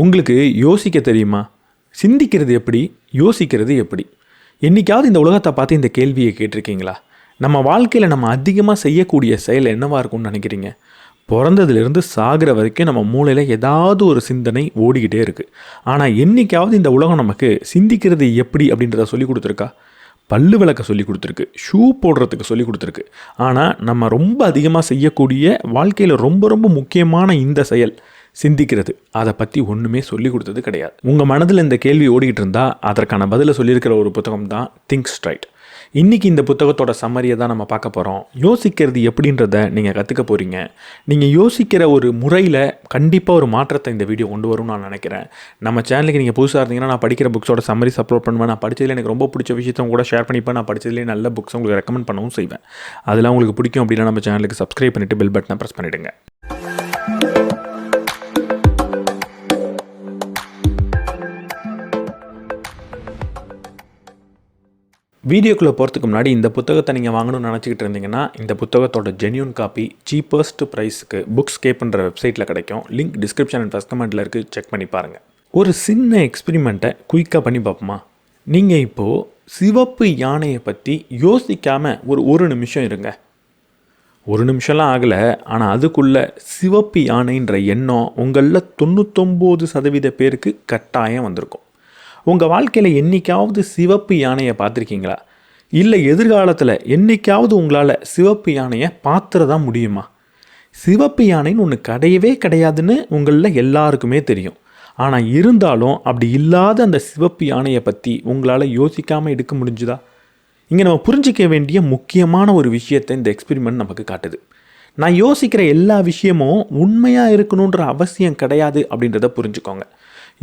உங்களுக்கு யோசிக்க தெரியுமா? சிந்திக்கிறது எப்படி? யோசிக்கிறது எப்படி? என்னைக்காவது இந்த உலகத்தை பார்த்து இந்த கேள்வியை கேட்டிருக்கீங்களா? நம்ம வாழ்க்கையில் நம்ம அதிகமாக செய்யக்கூடிய செயல் என்னவாக இருக்கும்னு நினைக்கிறீங்க? பிறந்ததுலேருந்து சாகிற வரைக்கும் நம்ம மூளையில் ஏதாவது ஒரு சிந்தனை ஓடிக்கிட்டே இருக்குது. ஆனால் என்றைக்காவது இந்த உலகம் நமக்கு சிந்திக்கிறது எப்படி அப்படின்றத சொல்லி கொடுத்துருக்கா? பல்லு விளக்க சொல்லி கொடுத்துருக்கு, ஷூ போடுறதுக்கு சொல்லி கொடுத்துருக்கு. ஆனால் நம்ம ரொம்ப அதிகமாக செய்யக்கூடிய வாழ்க்கையில் ரொம்ப ரொம்ப முக்கியமான இந்த செயல் சிந்திக்கிறது, அதை பற்றி ஒன்றுமே சொல்லி கொடுத்தது கிடையாது. உங்கள் மனதில் இந்த கேள்வி ஓடிக்கிட்டு இருந்தால் அதற்கான பதிலை சொல்லியிருக்கிற ஒரு புத்தகம் தான் திங்க் ஸ்ட்ரைட். இன்றைக்கி இந்த புத்தகத்தோட சம்மரியை தான் நம்ம பார்க்க போகிறோம். யோசிக்கிறது எப்படின்றத நீங்கள் கற்றுக்க போகிறீங்க. நீங்கள் யோசிக்கிற ஒரு முறையில் கண்டிப்பாக ஒரு மாற்றத்தை இந்த வீடியோ கொண்டு வரும்னு நான் நினைக்கிறேன். நம்ம சேனலுக்கு நீங்கள் புதுசாக இருந்தீங்கன்னா நான் படிக்கிற புக்ஸோட சம்மரிஸ் அப்லோட் பண்ணுவேன். நான் படித்ததில் எனக்கு ரொம்ப பிடிச்ச விஷயத்தை கூட ஷேர் பண்ணிப்பேன். நான் படித்ததுலேயே நல்ல புக்ஸ் உங்களுக்கு ரெக்கமெண்ட் பண்ணவும் செய்வேன். அதெல்லாம் உங்களுக்கு பிடிக்கும் அப்படின்னா நம்ம சேனலுக்கு சப்ஸ்கிரைப் பண்ணிவிட்டு பெல் பட்டனை ப்ரெஸ் பண்ணிவிடுங்க. வீடியோக்குள்ளே போகிறதுக்கு முன்னாடி இந்த புத்தகத்தை நீங்கள் வாங்கணும்னு நினச்சிக்கிட்டு இருந்தீங்கன்னா இந்த புத்தகத்தோட ஜென்யூன் காப்பி சீப்பஸ்ட் ப்ரைஸுக்கு புக்ஸ்கேப்ன்ற வெப்சைட்டில் கிடைக்கும். லிங்க் டிஸ்கிரிப்ஷன் அண்ட் ஃபஸ்ட் கமெண்ட்டில் இருக்குது, செக் பண்ணி பாருங்கள். ஒரு சின்ன எக்ஸ்பெரிமெண்ட்டை குயிக்காக பண்ணி பார்ப்போமா? நீங்கள் இப்போது சிவப்பு யானையை பற்றி யோசிக்காமல் ஒரு நிமிஷம் இருங்க. ஒரு நிமிஷம்லாம் ஆகலை, ஆனால் அதுக்குள்ளே சிவப்பு யானைன்ற எண்ணம் உங்களில் 99% பேருக்கு கட்டாயம் வந்திருக்கும். உங்கள் வாழ்க்கையில் என்றைக்காவது சிவப்பு யானையை பார்த்துருக்கீங்களா? இல்லை எதிர்காலத்தில் என்றைக்காவது உங்களால் சிவப்பு யானையை பார்த்துறதான் முடியுமா? சிவப்பு யானைன்னு ஒன்று கிடையவே கிடையாதுன்னு உங்களில் எல்லாருக்குமே தெரியும். ஆனால் இருந்தாலும் அப்படி இல்லாத அந்த சிவப்பு யானையை பற்றி உங்களால் யோசிக்காமல் எடுக்க முடிஞ்சுதா? இங்கே நம்ம புரிஞ்சிக்க வேண்டிய முக்கியமான ஒரு விஷயத்தை இந்த எக்ஸ்பெரிமெண்ட் நமக்கு காட்டுது. நான் யோசிக்கிற எல்லா விஷயமும் உண்மையாக இருக்கணுன்ற அவசியம் கிடையாது அப்படின்றத புரிஞ்சுக்கோங்க.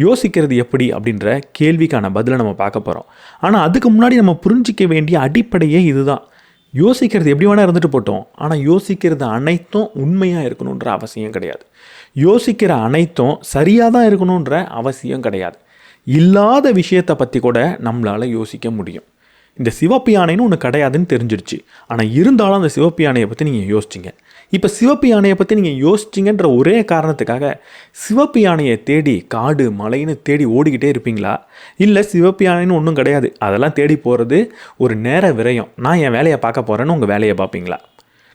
யோசிக்கிறது எப்படி அப்படின்ற கேள்விக்கான பதிலை நம்ம பார்க்க போகிறோம். ஆனால் அதுக்கு முன்னாடி நம்ம புரிஞ்சிக்க வேண்டிய அடிப்படையே இதுதான். யோசிக்கிறது எப்படி வேணால் இருந்துட்டு போட்டோம், ஆனால் யோசிக்கிறது அனைத்தும் உண்மையாக இருக்கணுன்ற அவசியம் கிடையாது. யோசிக்கிற அனைத்தும் சரியாக தான் இருக்கணுன்ற அவசியம் கிடையாது. இல்லாத விஷயத்தை பற்றி கூட நம்மளால் யோசிக்க முடியும். இந்த சிவப்பு யானைன்னு ஒன்று கிடையாதுன்னு தெரிஞ்சிருச்சு, ஆனால் இருந்தாலும் அந்த சிவப்பு யானையை பற்றி நீங்கள் யோசிச்சிங்க. இப்போ சிவப்பு யானையை பற்றி நீங்கள் யோசிச்சிங்கன்ற ஒரே காரணத்துக்காக சிவப்பு யானையை தேடி காடு மலைன்னு தேடி ஓடிக்கிட்டே இருப்பீங்களா? இல்லை சிவப்பு யானைன்னு ஒன்றும் கிடையாது, அதெல்லாம் தேடி போகிறது ஒரு நேர விரயம், நான் என் வேலையை பார்க்க போகிறேன்னு உங்கள் வேலையை பார்ப்பீங்களா?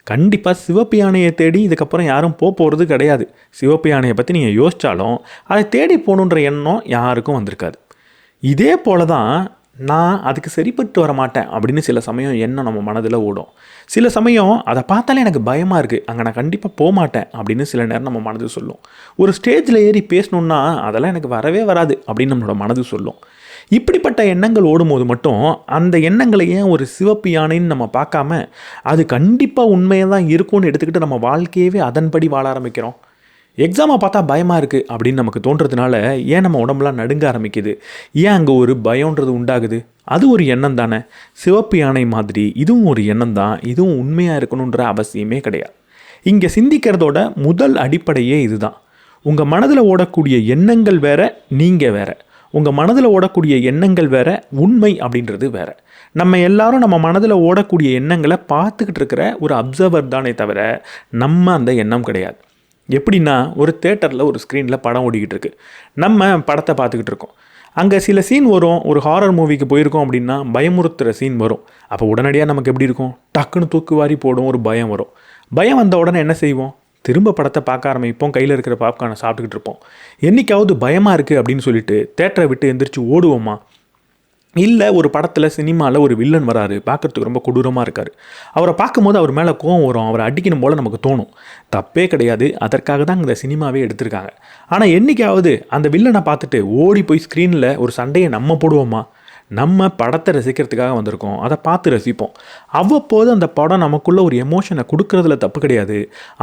கண்டிப்பாக சிவப்பு யானையை தேடி இதுக்கப்புறம் யாரும் போகிறது கிடையாது. சிவப்பு யானையை பற்றி நீங்கள் யோசித்தாலும் அதை தேடி போகணுன்ற எண்ணம் யாருக்கும் வந்திருக்காது. இதே போல தான் நான் அதுக்கு சரிப்பட்டு வர மாட்டேன் அப்படின்னு சில சமயம் எண்ணம் நம்ம மனதில் ஓடும். சில சமயம் அதை பார்த்தாலே எனக்கு பயமாக இருக்குது, அங்கே நான் கண்டிப்பாக போக மாட்டேன் அப்படின்னு சில நேரம் நம்ம மனது சொல்லும். ஒரு ஸ்டேஜில் ஏறி பேசணுன்னா அதெல்லாம் எனக்கு வரவே வராது அப்படின்னு நம்மளோட மனது சொல்லும். இப்படிப்பட்ட எண்ணங்கள் ஓடும்போது மட்டும் அந்த எண்ணங்களை ஏன் ஒரு சிவப்பு யானைன்னு நம்ம பார்க்காம அது கண்டிப்பாக உண்மையாக தான் இருக்கும்னு எடுத்துக்கிட்டு நம்ம வாழ்க்கையவே அதன்படி வாழ ஆரம்பிக்கிறோம்? எக்ஸாமை பார்த்தா பயமாக இருக்குது அப்படின்னு நமக்கு தோன்றதுனால ஏன் நம்ம உடம்புலாம் நடுங்க ஆரம்பிக்குது? ஏன் அங்கே ஒரு பயம்ன்றது உண்டாகுது? அது ஒரு எண்ணம் தானே. சிவப்பு யானை மாதிரி இதுவும் ஒரு எண்ணம் தான். இதுவும் உண்மையாக இருக்கணுன்ற அவசியமே கிடையாது. இங்கே சிந்திக்கிறதோட முதல் அடிப்படையே இதுதான். உங்கள் மனதில் ஓடக்கூடிய எண்ணங்கள் வேற, நீங்கள் வேற. உங்கள் மனதில் ஓடக்கூடிய எண்ணங்கள் வேற, உண்மை அப்படின்றது வேற. நம்ம எல்லாரும் நம்ம மனதில் ஓடக்கூடிய எண்ணங்களை பார்த்துக்கிட்டு இருக்கிற ஒரு அப்சர்வர் தானே தவிர நம்ம அந்த எண்ணம் கிடையாது. எப்படின்னா, ஒரு தேட்டரில் ஒரு ஸ்க்ரீனில் படம் ஓடிக்கிட்டு இருக்கு, நம்ம படத்தை பார்த்துக்கிட்டு இருக்கோம். அங்கே சில சீன் வரும். ஒரு ஹாரர் மூவிக்கு போயிருக்கோம் அப்படின்னா பயமுறுத்துகிற சீன் வரும். அப்போ உடனடியாக நமக்கு எப்படி இருக்கும்? டக்குன்னு தூக்குவாரி போடும், ஒரு பயம் வரும். பயம் வந்த உடனே என்ன செய்வோம்? திரும்ப படத்தை பார்க்க ஆரம்பிப்போம், கையில் இருக்கிற பாப்கார்னை சாப்பிட்டுக்கிட்டு இருப்போம். என்றைக்காவது பயமாக இருக்குது அப்படின்னு சொல்லிட்டு தேட்டரை விட்டு எந்திரிச்சு ஓடுவோமா? இல்லை ஒரு படத்தில் சினிமாவில் ஒரு வில்லன் வராரு, பார்க்குறதுக்கு ரொம்ப கொடூரமாக இருக்கார், அவரை பார்க்கும்போது அவர் மேலே கோவம் வரும், அவரை அடிக்கணும் போல் நமக்கு தோணும். தப்பே கிடையாது, அதற்காக தான் இந்த சினிமாவே எடுத்திருக்காங்க. ஆனால் என்றைக்காவது அந்த வில்லனை பார்த்துட்டு ஓடி போய் ஸ்க்ரீனில் ஒரு சண்டையை நம்ம போடுவோமா? நம்ம படத்தை ரசிக்கிறதுக்காக வந்திருக்கோம், அதை பார்த்து ரசிப்போம். அவ்வப்போது அந்த படம் நமக்குள்ளே ஒரு எமோஷனை கொடுக்குறதுல தப்பு கிடையாது.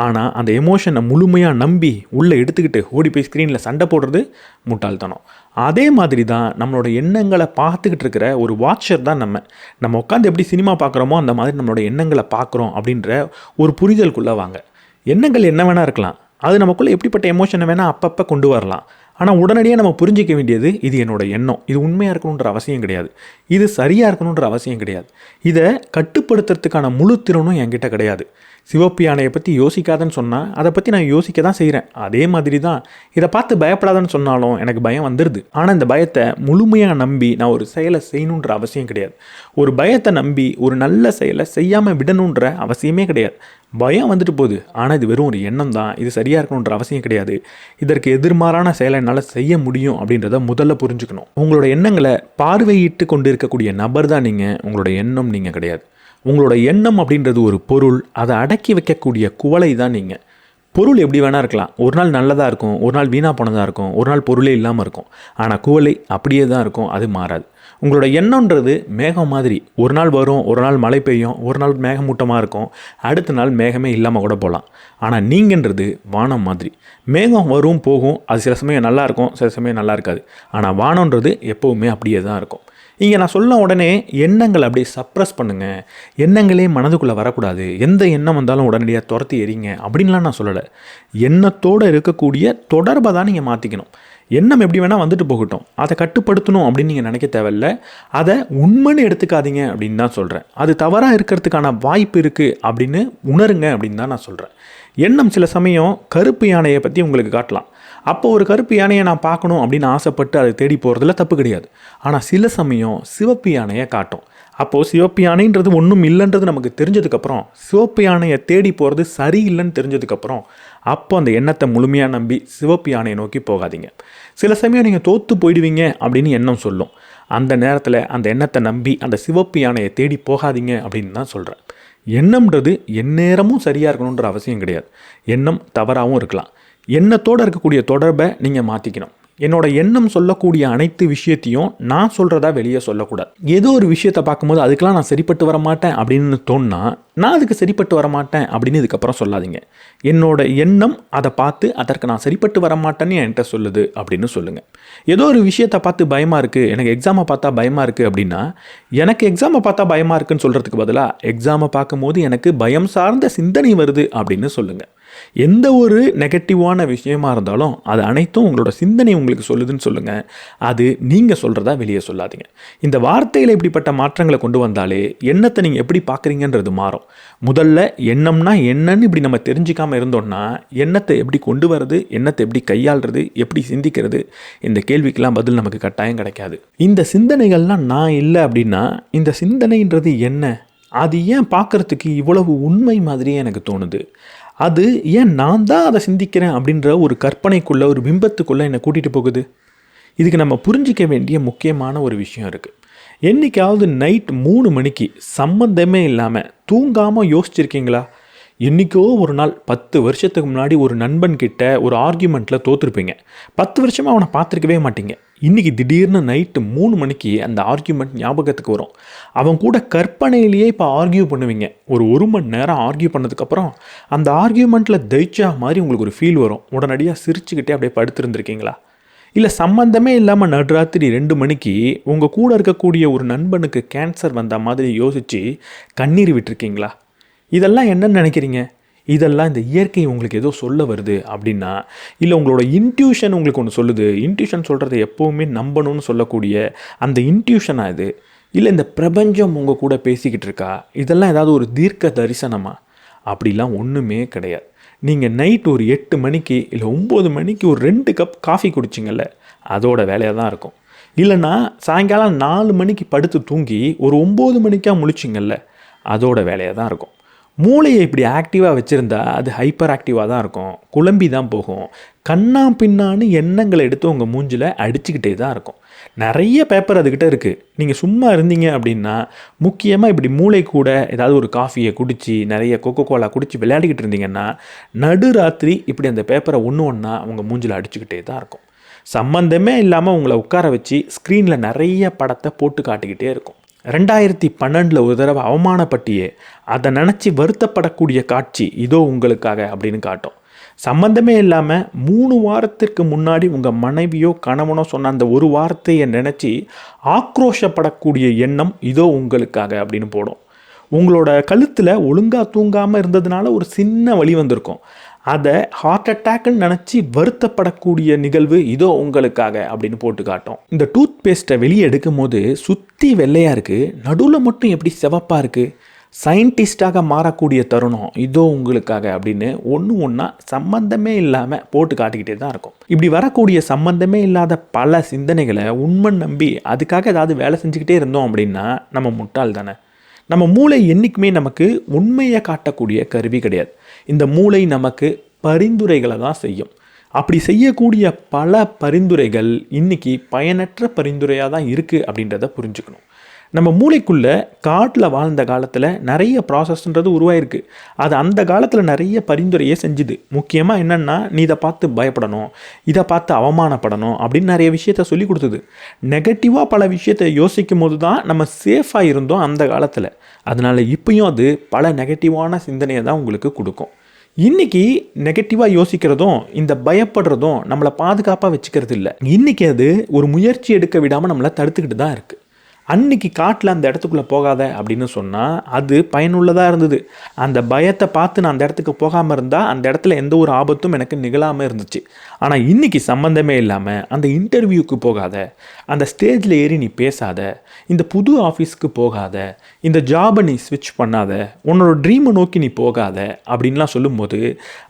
ஆனால் அந்த எமோஷனை முழுமையாக நம்பி உள்ளே எடுத்துக்கிட்டு ஓடி போய் ஸ்க்ரீனில் சண்டை போடுறது முட்டாள்தனம். அதே மாதிரி தான் நம்மளோட எண்ணங்களை பார்த்துக்கிட்டு இருக்கிற ஒரு வாட்சர் தான் நம்ம உட்காந்து எப்படி சினிமா பார்க்குறோமோ அந்த மாதிரி நம்மளோட எண்ணங்களை பார்க்குறோம் அப்படின்ற ஒரு புரிதலுக்குள்ளே வாங்க. எண்ணங்கள் என்ன வேணால் இருக்கலாம், அது நமக்குள்ளே எப்படிப்பட்ட எமோஷனை வேணால் அப்பப்போ கொண்டு வரலாம். ஆனால் உடனடியாக நம்ம புரிஞ்சிக்க வேண்டியது, இது என்னோடய எண்ணம், இது உண்மையாக இருக்கணுன்ற அவசியம் கிடையாது, இது சரியாக இருக்கணுன்ற அவசியம் கிடையாது, இதை கட்டுப்படுத்துறதுக்கான முழு திறனும் என்கிட்ட கிடையாது. சிவப்பு யானையை பற்றி யோசிக்காதன்னு சொன்னால் அதை பற்றி நான் யோசிக்க தான் செய்கிறேன். அதே மாதிரி தான் இதை பார்த்து பயப்படாதன்னு சொன்னாலும் எனக்கு பயம் வந்துடுது. ஆனால் இந்த பயத்தை முழுமையாக நம்பி நான் ஒரு செயலை செய்யணுன்ற அவசியம் கிடையாது. ஒரு பயத்தை நம்பி ஒரு நல்ல செயலை செய்யாமல் விடணுன்ற அவசியமே கிடையாது. பயம் வந்துட்டு போகுது, ஆனால் இது வெறும் ஒரு எண்ணம் தான், இது சரியாக இருக்கணுன்ற அவசியம் கிடையாது. இதற்கு எதிர்மாறான செயலை என்னால் செய்ய முடியும் அப்படின்றத முதல்ல புரிஞ்சுக்கணும். உங்களோட எண்ணங்களை பார்வையிட்டு கொண்டு இருக்கக்கூடிய நபர் தான் நீங்கள், உங்களோட எண்ணம் நீங்கள் கிடையாது. உங்களோட எண்ணம் அப்படின்றது ஒரு பொருள், அதை அடக்கி வைக்கக்கூடிய குவளை தான் நீங்கள். பொருள் எப்படி வேணா இருக்கலாம், ஒரு நாள் நல்லதாக இருக்கும், ஒரு நாள் வீணாக போனதாக இருக்கும், ஒரு நாள் பொருளே இல்லாமல் இருக்கும். ஆனால் குவளை அப்படியே தான் இருக்கும், அது மாறாது. உங்களோட எண்ணம்ன்றது மேகம் மாதிரி, ஒரு நாள் வரும், ஒரு நாள் மழை பெய்யும், ஒரு நாள் மேகமூட்டமாக இருக்கும், அடுத்த நாள் மேகமே இல்லாமல் கூட போகலாம். ஆனால் நீங்கன்றது வானம் மாதிரி, மேகம் வரும் போகும், அது சில சமயம் நல்லா இருக்கும், சில சமயம் நல்லா இருக்காது. ஆனால் வானம்ன்றது எப்போவுமே அப்படியே தான் இருக்கும். இங்கே நான் சொல்ல உடனே எண்ணங்களை அப்படியே சப்ரஸ் பண்ணுங்கள், எண்ணங்களே மனதுக்குள்ளே வரக்கூடாது, எந்த எண்ணம் வந்தாலும் உடனடியாக துரத்தி எறிங்க அப்படின்லாம் நான் சொல்லலை. எண்ணத்தோடு இருக்கக்கூடிய தொடர்பை தான் நீங்கள் மாற்றிக்கணும். எண்ணம் எப்படி வேணால் வந்துட்டு போகட்டும், அதை கட்டுப்படுத்தணும் அப்படின்னு நீங்கள் நினைக்க தேவையில்லை. அதை உண்மைன்னு எடுத்துக்காதீங்க அப்படின்னு தான் சொல்கிறேன். அது தவறாக இருக்கிறதுக்கான வாய்ப்பு இருக்குது அப்படின்னு உணருங்க அப்படின்னு தான் நான் சொல்கிறேன். எண்ணம் சில சமயம் கருப்பு யானையை பற்றி உங்களுக்கு காட்டலாம். அப்போ ஒரு கருப்பு யானையை நான் பார்க்கணும் அப்படின்னு ஆசைப்பட்டு அதை தேடி போகிறதுல தப்பு கிடையாது. ஆனால் சில சமயம் சிவப்பு யானையை காட்டும். அப்போது சிவப்பு யானைன்றது ஒன்றும் இல்லைன்றது நமக்கு தெரிஞ்சதுக்கப்புறம், சிவப்பு யானையை தேடி போகிறது சரியில்லைன்னு தெரிஞ்சதுக்கப்புறம், அப்போ அந்த எண்ணத்தை முழுமையாக நம்பி சிவப்பு யானையை நோக்கி போகாதீங்க. சில சமயம் நீங்கள் தோற்று போயிடுவீங்க அப்படின்னு எண்ணம் சொல்லும். அந்த நேரத்தில் அந்த எண்ணத்தை நம்பி அந்த சிவப்பு யானையை தேடி போகாதீங்க அப்படின்னு தான் சொல்கிறேன். எண்ணம்ன்றது எந்நேரமும் சரியாக இருக்கணுன்ற அவசியம் கிடையாது. எண்ணம் தவறாகவும் இருக்கலாம். எண்ணத்தோடு இருக்கக்கூடிய தொடர்பை நீங்கள் மாற்றிக்கணும். என்னோட எண்ணம் சொல்லக்கூடிய அனைத்து விஷயத்தையும் நான் சொல்கிறதா வெளியே சொல்லக்கூடாது. ஏதோ ஒரு விஷயத்தை பார்க்கும்போது அதுக்கெலாம் நான் சரிப்பட்டு வரமாட்டேன் அப்படின்னு தோணுனா, நான் அதுக்கு சரிப்பட்டு வரமாட்டேன் அப்படின்னு இதுக்கப்புறம் சொல்லாதீங்க. என்னோட எண்ணம் அதை பார்த்து அதற்கு நான் சரிப்பட்டு வரமாட்டேன்னு என்கிட்ட சொல்லுது அப்படின்னு சொல்லுங்கள். ஏதோ ஒரு விஷயத்தை பார்த்து பயமாக இருக்குது, எனக்கு எக்ஸாமை பார்த்தா பயமாக இருக்குது அப்படின்னா, எனக்கு எக்ஸாமை பார்த்தா பயமாக இருக்குன்னு சொல்கிறதுக்கு பதிலாக எக்ஸாமை பார்க்கும்போது எனக்கு பயம் சார்ந்த சிந்தனை வருது அப்படின்னு சொல்லுங்கள். எந்த ஒரு நெகட்டிவான விஷயமா இருந்தாலும் அது அனைத்தும் உங்களோட சிந்தனை உங்களுக்கு சொல்லுதுன்னு சொல்லுங்கள். அது நீங்கள் சொல்கிறதா வெளியே சொல்லாதீங்க. இந்த வார்த்தையில் இப்படிப்பட்ட மாற்றங்களை கொண்டு வந்தாலே எண்ணத்தை நீங்கள் எப்படி பார்க்குறீங்கன்றது மாறும். முதல்ல எண்ணம்னா என்னன்னு இப்படி நம்ம தெரிஞ்சிக்காமல் இருந்தோம்னா, எண்ணத்தை எப்படி கொண்டு வர்றது, எண்ணத்தை எப்படி கையாளுறது, எப்படி சிந்திக்கிறது, இந்த கேள்விக்கெல்லாம் பதில் நமக்கு கட்டாயம் கிடைக்காது. இந்த சிந்தனைகள்லாம் நான் இல்லை அப்படின்னா, இந்த சிந்தனைன்றது என்ன, அது ஏன் பார்க்குறதுக்கு இவ்வளவு உண்மை மாதிரியே எனக்கு தோணுது, அது ஏன் நான் தான் அதை சிந்திக்கிறேன் அப்படின்ற ஒரு கற்பனைக்குள்ளே, ஒரு பிம்பத்துக்குள்ளே என்னை கூட்டிகிட்டு போகுது. இதுக்கு நம்ம புரிஞ்சிக்க வேண்டிய முக்கியமான ஒரு விஷயம் இருக்குது. என்றைக்காவது நைட் 3 மணிக்கு சம்மந்தமே இல்லாமல் தூங்காமல் யோசிச்சிருக்கீங்களா? என்றைக்கோ ஒரு நாள் 10 வருஷத்துக்கு முன்னாடி ஒரு நண்பன்கிட்ட ஒரு ஆர்கியூமெண்ட்டில் தோற்றுருப்பீங்க. 10 வருஷமாக அவனை பார்த்துருக்கவே மாட்டீங்க. இன்றைக்கி திடீர்னு நைட்டு 3 மணிக்கு அந்த ஆர்கியூமெண்ட் ஞாபகத்துக்கு வரும். அவன் கூட கற்பனையிலேயே இப்போ ஆர்கியூ பண்ணுவீங்க. ஒரு மணி நேரம் ஆர்கியூ பண்ணதுக்கப்புறம் அந்த ஆர்கியூமெண்ட்டில் ஜெயிச்சா மாதிரி உங்களுக்கு ஒரு ஃபீல் வரும். உடனடியாக சிரிச்சுக்கிட்டே அப்படியே படுத்துருந்துருக்கீங்களா? இல்லை சம்மந்தமே இல்லாமல் நடுராத்திரி 2 மணிக்கு உங்கள் கூட இருக்கக்கூடிய ஒரு நண்பனுக்கு கேன்சர் வந்த மாதிரி யோசித்து கண்ணீர் விட்டுருக்கீங்களா? இதெல்லாம் என்னன்னு நினைக்கிறீங்க? இதெல்லாம் இந்த இயற்கை உங்களுக்கு ஏதோ சொல்ல வருது அப்படின்னா, இல்லை உங்களோட இன்ட்யூஷன் உங்களுக்கு ஒன்று சொல்லுது, இன்ட்யூஷன் சொல்கிறத எப்போவுமே நம்பணும்னு சொல்லக்கூடிய அந்த இன்ட்யூஷனாக இது, இல்லை இந்த பிரபஞ்சம் உங்கள் கூட பேசிக்கிட்டு இருக்கா? இதெல்லாம் ஏதாவது ஒரு தீர்க்க தரிசனமா? அப்படிலாம் ஒன்றுமே கிடையாது. நீங்கள் நைட் ஒரு 8 மணிக்கு இல்லை 9 மணிக்கு ஒரு 2 கப் காஃபி குடிச்சிங்கல்ல, அதோட வேலையாக தான் இருக்கும். இல்லைன்னா சாயங்காலம் 4 மணிக்கு படுத்து தூங்கி ஒரு 9 மணிக்காக முழிச்சிங்கல்ல, அதோட வேலையாக தான் இருக்கும். மூளையை இப்படி ஆக்டிவாக வச்சுருந்தா அது ஹைப்பர் ஆக்டிவாக தான் இருக்கும், குழம்பி தான் போகும், கண்ணா பின்னான்னு எண்ணங்களை எடுத்து உங்கள் மூஞ்சில் அடிச்சுக்கிட்டே தான் இருக்கும். நிறைய பேப்பர் அதுக்கிட்ட இருக்குது. நீங்கள் சும்மா இருந்தீங்க அப்படின்னா, முக்கியமாக இப்படி மூளை கூட ஏதாவது ஒரு காஃபியை குடித்து நிறைய கொக்கோ கோலா குடித்து விளையாடிக்கிட்டு இருந்தீங்கன்னா, நடுராத்திரி இப்படி அந்த பேப்பரை ஒன்றா உங்கள் மூஞ்சில் அடிச்சுக்கிட்டே தான் இருக்கும். சம்மந்தமே இல்லாமல் உங்களை உட்கார வச்சு ஸ்க்ரீனில் நிறைய படத்தை போட்டு காட்டிக்கிட்டே இருக்கும். 2012 ஒரு தடவை அவமானப்பட்டியே, அதை நினச்சி வருத்தப்படக்கூடிய காட்சி இதோ உங்களுக்காக அப்படின்னு காட்டும். சம்மந்தமே இல்லாமல் 3 வாரத்திற்கு முன்னாடி உங்கள் மனைவியோ கணவனோ சொன்ன அந்த ஒரு வார்த்தையை நினச்சி ஆக்ரோஷப்படக்கூடிய எண்ணம் இதோ உங்களுக்காக அப்படின்னு போடும். உங்களோட கழுத்தில் ஒழுங்காக தூங்காமல் இருந்ததுனால ஒரு சின்ன வலி வந்திருக்கும். அதை ஹார்ட் அட்டாக்னு நினச்சி வருத்தப்படக்கூடிய நிகழ்வு இதோ உங்களுக்காக அப்படின்னு போட்டு காட்டும். இந்த டூத் பேஸ்ட்டை வெளியே எடுக்கும் போது சுற்றி வெள்ளையாக இருக்குது, நடுவில் மட்டும் எப்படி சிவப்பாக இருக்குது, சயின்டிஸ்டாக மாறக்கூடிய தருணம் இதோ உங்களுக்காக அப்படின்னு ஒன்று ஒன்றா சம்பந்தமே இல்லாமல் போட்டு காட்டிக்கிட்டே தான் இருக்கும். இப்படி வரக்கூடிய சம்பந்தமே இல்லாத பல சிந்தனைகளை உண்மை நம்பி அதுக்காக ஏதாவது வேலை செஞ்சுக்கிட்டே இருந்தோம் அப்படின்னா நம்ம முட்டாள் தானே. நம்ம மூளை என்றைக்குமே நமக்கு உண்மையை காட்டக்கூடிய கருவி கிடையாது. இந்த மூளை நமக்கு பரிந்துரைகளை தான் செய்யும். அப்படி செய்யக்கூடிய பல பரிந்துரைகள் இன்றைக்கி பயனற்ற பரிந்துரையாக தான் இருக்குது அப்படின்றத புரிஞ்சுக்கணும். நம்ம மூளைக்குள்ளே காட்டில் வாழ்ந்த காலத்தில் நிறைய ப்ராசஸ்ன்றது உருவாயிருக்கு. அது அந்த காலத்தில் நிறைய பரிந்துரையே செஞ்சுது. முக்கியமாக என்னென்னா, நீ இதை பார்த்து பயப்படணும், இதை பார்த்து அவமானப்படணும் அப்படின்னு நிறைய விஷயத்த சொல்லி கொடுத்தது. நெகட்டிவாக பல விஷயத்தை யோசிக்கும் போது தான் நம்ம சேஃபாக இருந்தோம் அந்த காலத்தில். அதனால் இப்பயும் அது பல நெகட்டிவான சிந்தனையை தான் உங்களுக்கு கொடுக்கும். இன்றைக்கி நெகட்டிவாக யோசிக்கிறதும் இந்த பயப்படுறதும் நம்மளை பாதுகாப்பாக வச்சுக்கிறது இல்லை. இன்றைக்கி அது ஒரு முயற்சி எடுக்க விடாமல் நம்மளை தடுத்துக்கிட்டு தான் இருக்குது. அன்றைக்கி காட்டில் அந்த இடத்துக்குள்ளே போகாத அப்படின்னு சொன்னால் அது பயனுள்ளதாக இருந்தது. அந்த பயத்தை பார்த்து நான் அந்த இடத்துக்கு போகாமல் இருந்தால் அந்த இடத்துல எந்த ஒரு ஆபத்தும் எனக்கு நிகழாமல் இருந்துச்சு. ஆனால் இன்றைக்கி சம்மந்தமே இல்லாமல் அந்த இன்டர்வியூக்கு போகாத, அந்த ஸ்டேஜில் ஏறி நீ பேசாத, இந்த புது ஆஃபீஸ்க்கு போகாத, இந்த ஜாபை நீ ஸ்விட்ச் பண்ணாத, உன்னோட ட்ரீமை நோக்கி நீ போகாத அப்படின்லாம் சொல்லும்போது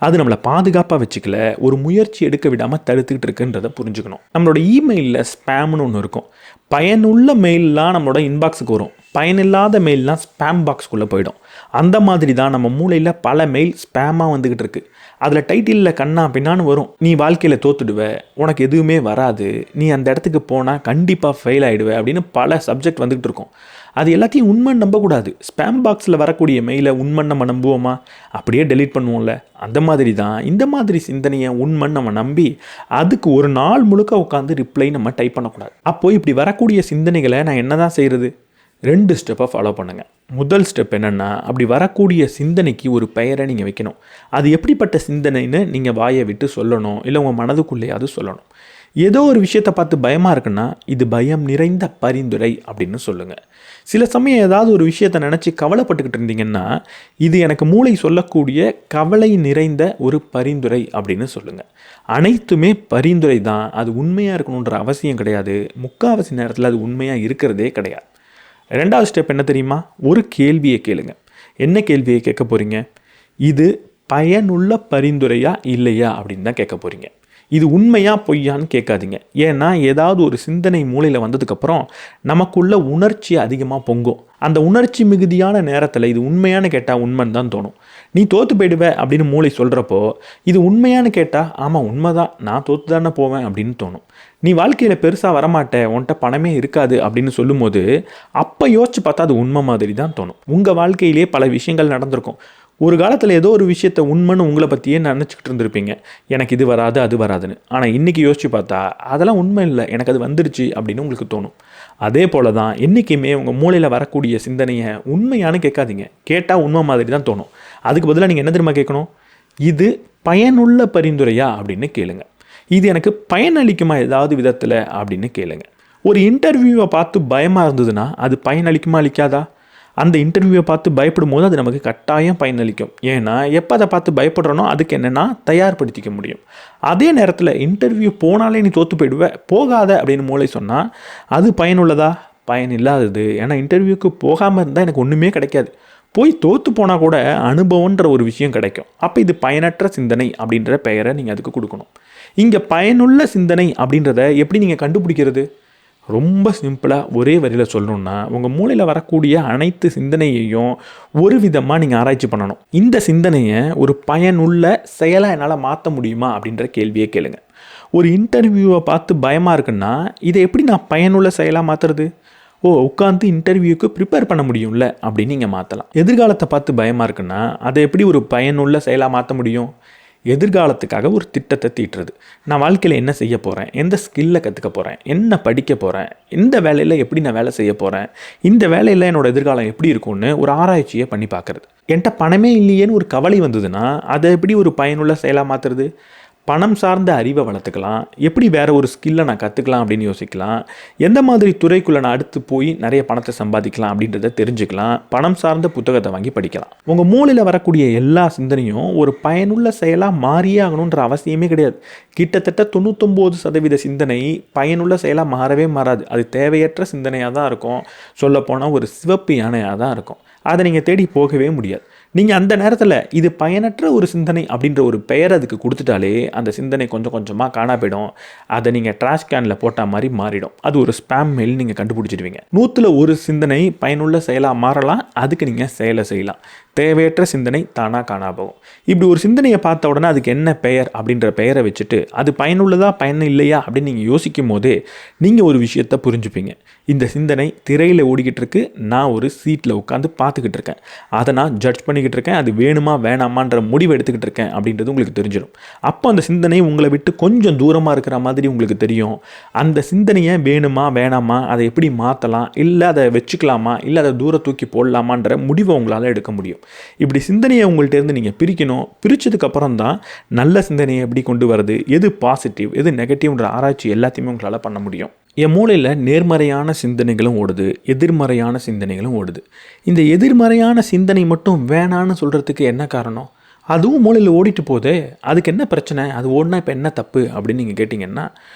அது நம்மளை பாதுகாப்பாக வச்சுக்கல, ஒரு முயற்சி எடுக்க விடாமல் தடுத்துக்கிட்டு இருக்குன்றதை புரிஞ்சுக்கணும். நம்மளோட இமெயிலில் ஸ்பேம்னு ஒன்று இருக்கும். பயனுள்ள மெயிலெலாம் நம்மளோட இன்பாக்ஸுக்கு வரும், பயனில்லாத மெயிலெலாம் ஸ்பேம் பாக்ஸ்குள்ளே போயிடும். அந்த மாதிரி தான் நம்ம மூளையில் பல மெயில் ஸ்பேமாக வந்துக்கிட்டு இருக்குது. அதில் டைட்டிலில் கண்ணா பின்னான்னு வரும், நீ வாழ்க்கையில் தோத்துடுவ, உனக்கு எதுவுமே வராது, நீ அந்த இடத்துக்கு போனால் கண்டிப்பாக ஃபெயில் ஆகிடுவ அப்படின்னு பல சப்ஜெக்ட் வந்துக்கிட்டு இருக்கும். அது எல்லாத்தையும் உண்மைன்னு நம்பக்கூடாது. ஸ்பேம் பாக்ஸில் வரக்கூடிய மெயிலை உண்மைன்னு நம்ம நம்புவோமா? அப்படியே டெலீட் பண்ணுவோம்ல. அந்த மாதிரி தான் இந்த மாதிரி சிந்தனையை உண்மைன்னு நம்ம நம்பி அதுக்கு ஒரு நாள் முழுக்க உட்காந்து ரிப்ளை நம்ம டைப் பண்ணக்கூடாது. அப்போது இப்படி வரக்கூடிய சிந்தனைகளை நான் என்ன தான் செய்கிறது? 2 ஸ்டெப்பை ஃபாலோ பண்ணுங்கள். முதல் ஸ்டெப் என்னென்னா, அப்படி வரக்கூடிய சிந்தனைக்கு ஒரு பெயரை நீங்கள் வைக்கணும். அது எப்படிப்பட்ட சிந்தனைன்னு நீங்கள் வாயை விட்டு சொல்லணும், இல்லை உங்கள் மனதுக்குள்ளேயாவது சொல்லணும். ஏதோ ஒரு விஷயத்தை பார்த்து பயமாக இருக்குன்னா இது பயம் நிறைந்த பரிந்துரை அப்படின்னு சொல்லுங்கள். சில சமயம் ஏதாவது ஒரு விஷயத்தை நினச்சி கவலைப்பட்டுக்கிட்டு இருந்தீங்கன்னா இது எனக்கு மூளை சொல்லக்கூடிய கவலை நிறைந்த ஒரு பரிந்துரை அப்படின்னு சொல்லுங்கள். அனைத்துமே பரிந்துரை தான். அது உண்மையாக இருக்கணுன்ற அவசியம் கிடையாது. முக்கால்வாசி நேரத்தில் அது உண்மையாக இருக்கிறதே கிடையாது. 2வது ஸ்டெப் என்ன தெரியுமா? ஒரு கேள்வியை கேளுங்க. என்ன கேள்வியை கேட்க போகிறீங்க? இது பயனுள்ள பரிந்துரையா இல்லையா அப்படின்னு தான் கேட்க போகிறீங்க. இது உண்மையா பொய்யான்னு கேட்காதீங்க. ஏன்னா ஏதாவது ஒரு சிந்தனை மூளையில் வந்ததுக்கப்புறம் நமக்குள்ள உணர்ச்சி அதிகமாக பொங்கும். அந்த உணர்ச்சி மிகுதியான நேரத்தில் இது உண்மையானு கேட்டால் உண்மைன்னு தான் தோணும். நீ தோற்று போயிடுவ அப்படின்னு மூளை சொல்கிறப்போ இது உண்மையானு கேட்டால் ஆமாம் உண்மைதான், நான் தோற்று தானே போவேன் அப்படின்னு தோணும். நீ வாழ்க்கையில் பெருசாக வரமாட்டேன், உன்கிட்ட பணமே இருக்காது அப்படின்னு சொல்லும்போது அப்போ யோசிச்சு பார்த்தா அது உண்மை மாதிரி தான் தோணும். உங்கள் வாழ்க்கையிலே பல விஷயங்கள் நடந்திருக்கும். ஒரு காலத்தில் ஏதோ ஒரு விஷயத்தை உண்மைன்னு உங்களை பற்றியே நினச்சிக்கிட்டு இருந்திருப்பீங்க, எனக்கு இது வராது அது வராதுன்னு. ஆனால் இன்றைக்கி யோசிச்சு பார்த்தா அதெல்லாம் உண்மை இல்லை, எனக்கு அது வந்துடுச்சு அப்படின்னு உங்களுக்கு தோணும். அதே போல் தான் என்றைக்குமே உங்கள் மூளையில் வரக்கூடிய சிந்தனையை உண்மையானு கேட்காதீங்க. கேட்டால் உண்மை மாதிரி தான் தோணும். அதுக்கு பதிலாக நீங்கள் என்ன தெரியுமா கேட்கணும்? இது பயனுள்ள பரிந்துரையா அப்படின்னு கேளுங்க. இது எனக்கு பயனளிக்குமா ஏதாவது விதத்தில் அப்படின்னு கேளுங்க. ஒரு இன்டர்வியூவை பார்த்து பயமாக இருந்ததுன்னா அது பயனளிக்குமா அளிக்காதா? அந்த இன்டர்வியூவை பார்த்து பயப்படும் போது அது நமக்கு கட்டாயம் பயனளிக்கும். ஏன்னா எப்போ அதை பார்த்து பயப்படுறனோ அதுக்கு என்னென்னா தயார்படுத்திக்க முடியும். அதே நேரத்தில் இன்டர்வியூ போனாலே நீ தோற்று போயிடுவ, போகாத அப்படின்னு மூளை சொன்னால் அது பயனுள்ளதா? பயனில்லாதது. ஏன்னா இன்டர்வியூக்கு போகாமல் இருந்தால் எனக்கு ஒன்றுமே கிடைக்காது, போய் தோற்று போனால் கூட அனுபவன்ற ஒரு விஷயம் கிடைக்கும். அப்போ இது பயனற்ற சிந்தனை அப்படின்ற பெயரை நீங்கள் அதுக்கு கொடுக்கணும். இங்கே பயனுள்ள சிந்தனை அப்படின்றத எப்படி நீங்கள் கண்டுபிடிக்கிறது? ரொம்ப சிம்பிளாக ஒரே வரியில் சொல்லணுன்னா, உங்கள் மூளையில் வரக்கூடிய அனைத்து சிந்தனையையும் ஒரு விதமாக நீங்கள் ஆராய்ச்சி பண்ணணும். இந்த சிந்தனையை ஒரு பயனுள்ள செயலாக என்னால் மாற்ற முடியுமா அப்படின்ற கேள்வியை கேளுங்க. ஒரு இன்டர்வியூவை பார்த்து பயமாக இருக்குன்னா இதை எப்படி நான் பயனுள்ள செயலாக மாற்றுறது? உட்காந்து இன்டர்வியூக்கு ப்ரிப்பேர் பண்ண முடியும்ல அப்படின்னு நீங்கள் மாற்றலாம். எதிர்காலத்தை பார்த்து பயமாக இருக்குன்னா அதை எப்படி ஒரு பயனுள்ள செயலாக மாற்ற முடியும்? எதிர்காலத்துக்காக ஒரு திட்டத்தை தீட்டுறது. நான் வாழ்க்கையில் என்ன செய்ய போகிறேன், எந்த ஸ்கில்லை கற்றுக்க போகிறேன், என்ன படிக்க போகிறேன், இந்த வேலையில் எப்படி நான் வேலை செய்ய போகிறேன், இந்த வேலையில் என்னோடய எதிர்காலம் எப்படி இருக்கும்னு ஒரு ஆராய்ச்சியை பண்ணி பார்க்குறது. என்கிட்ட பணமே இல்லையேன்னு ஒரு கவலை வந்ததுன்னா அதை எப்படி ஒரு பயனுள்ள செயலாக மாற்றுறது? பணம் சார்ந்த அறிவை வளர்த்துக்கலாம், எப்படி வேறு ஒரு ஸ்கில்லை நான் கற்றுக்கலாம் அப்படின்னு யோசிக்கலாம், எந்த மாதிரி துறைக்குள்ளே நான் அடுத்து போய் நிறைய பணத்தை சம்பாதிக்கலாம் அப்படின்றத தெரிஞ்சுக்கலாம். பணம் சார்ந்த புத்தகத்தை வாங்கி படிக்கலாம். உங்கள் மூளையில் வரக்கூடிய எல்லா சிந்தனையும் ஒரு பயனுள்ள செயலாக மாறியே ஆகணுன்ற அவசியமே கிடையாது. கிட்டத்தட்ட 99% சிந்தனை பயனுள்ள செயலாக மாறவே மாறாது. அது தேவையற்ற சிந்தனையாக தான் இருக்கும். சொல்லப்போனால் ஒரு சிவப்பு யானையாக தான் இருக்கும். அதை நீங்கள் தேடி போகவே முடியாது. நீங்கள் அந்த நேரத்தில் இது பயனற்ற ஒரு சிந்தனை அப்படின்ற ஒரு பெயர் அதுக்கு கொடுத்துட்டாலே அந்த சிந்தனை கொஞ்சம் கொஞ்சமாக காணா போயிடும். அதை நீங்கள் ட்ராஷ் கேனில் போட்டால் மாதிரி மாறிடும். அது ஒரு ஸ்பேம் மெயில் நீங்கள் கண்டுபிடிச்சிடுவீங்க. 100ல் ஒரு சிந்தனை பயனுள்ள செயலாக மாறலாம். அதுக்கு நீங்கள் செயலை செய்யலாம். தேவையற்ற சிந்தனை தானாக காணா போகும். இப்படி ஒரு சிந்தனையை பார்த்த உடனே அதுக்கு என்ன பெயர் அப்படின்ற பெயரை வச்சுட்டு அது பயனுள்ளதா பயன் இல்லையா அப்படின்னு நீங்கள் யோசிக்கும் போதே நீங்கள் ஒரு விஷயத்தை புரிஞ்சுப்பீங்க. இந்த சிந்தனை திரையில் ஓடிக்கிட்டு இருக்கு, நான் ஒரு சீட்டில் உட்காந்து பார்த்துக்கிட்டு இருக்கேன், அதை நான் ஜட்ஜ் பண்ணிக்கிட்டு இருக்கேன், அது வேணுமா வேணாமான்ற முடிவு எடுத்துக்கிட்டு இருக்கேன் அப்படின்றது உங்களுக்கு தெரிஞ்சிடும். அப்போ அந்த சிந்தனை உங்களை விட்டு கொஞ்சம் தூரமாக இருக்கிற மாதிரி உங்களுக்கு தெரியும். அந்த சிந்தனையை வேணுமா வேணாமா, அதை எப்படி மாற்றலாம், இல்லை அதை வச்சுக்கலாமா, இல்லை அதை தூர தூக்கி போடலாமான்ற முடிவை உங்களால் எடுக்க முடியும். இப்படி சிந்தனையை உங்கள்கிட்டேருந்து நீங்கள் பிரிக்கணும். பிரித்ததுக்கப்புறம் தான் நல்ல சிந்தனையை எப்படி கொண்டு வரது, எது பாசிட்டிவ் எது நெகட்டிவ்ன்ற ஆராய்ச்சி எல்லாத்தையுமே உங்களால் பண்ண முடியும். என் மூளையில் நேர்மறையான சிந்தனைகளும் ஓடுது, எதிர்மறையான சிந்தனைகளும் ஓடுது. இந்த எதிர்மறையான சிந்தனை மட்டும் வேணான்னு சொல்கிறதுக்கு என்ன காரணம்? அதுவும் மூளையில் ஓடிட்டு போதே, அதுக்கு என்ன பிரச்சனை, அது ஓடினா இப்போ என்ன தப்பு அப்படின்னு நீங்கள் கேட்டிங்கன்னா,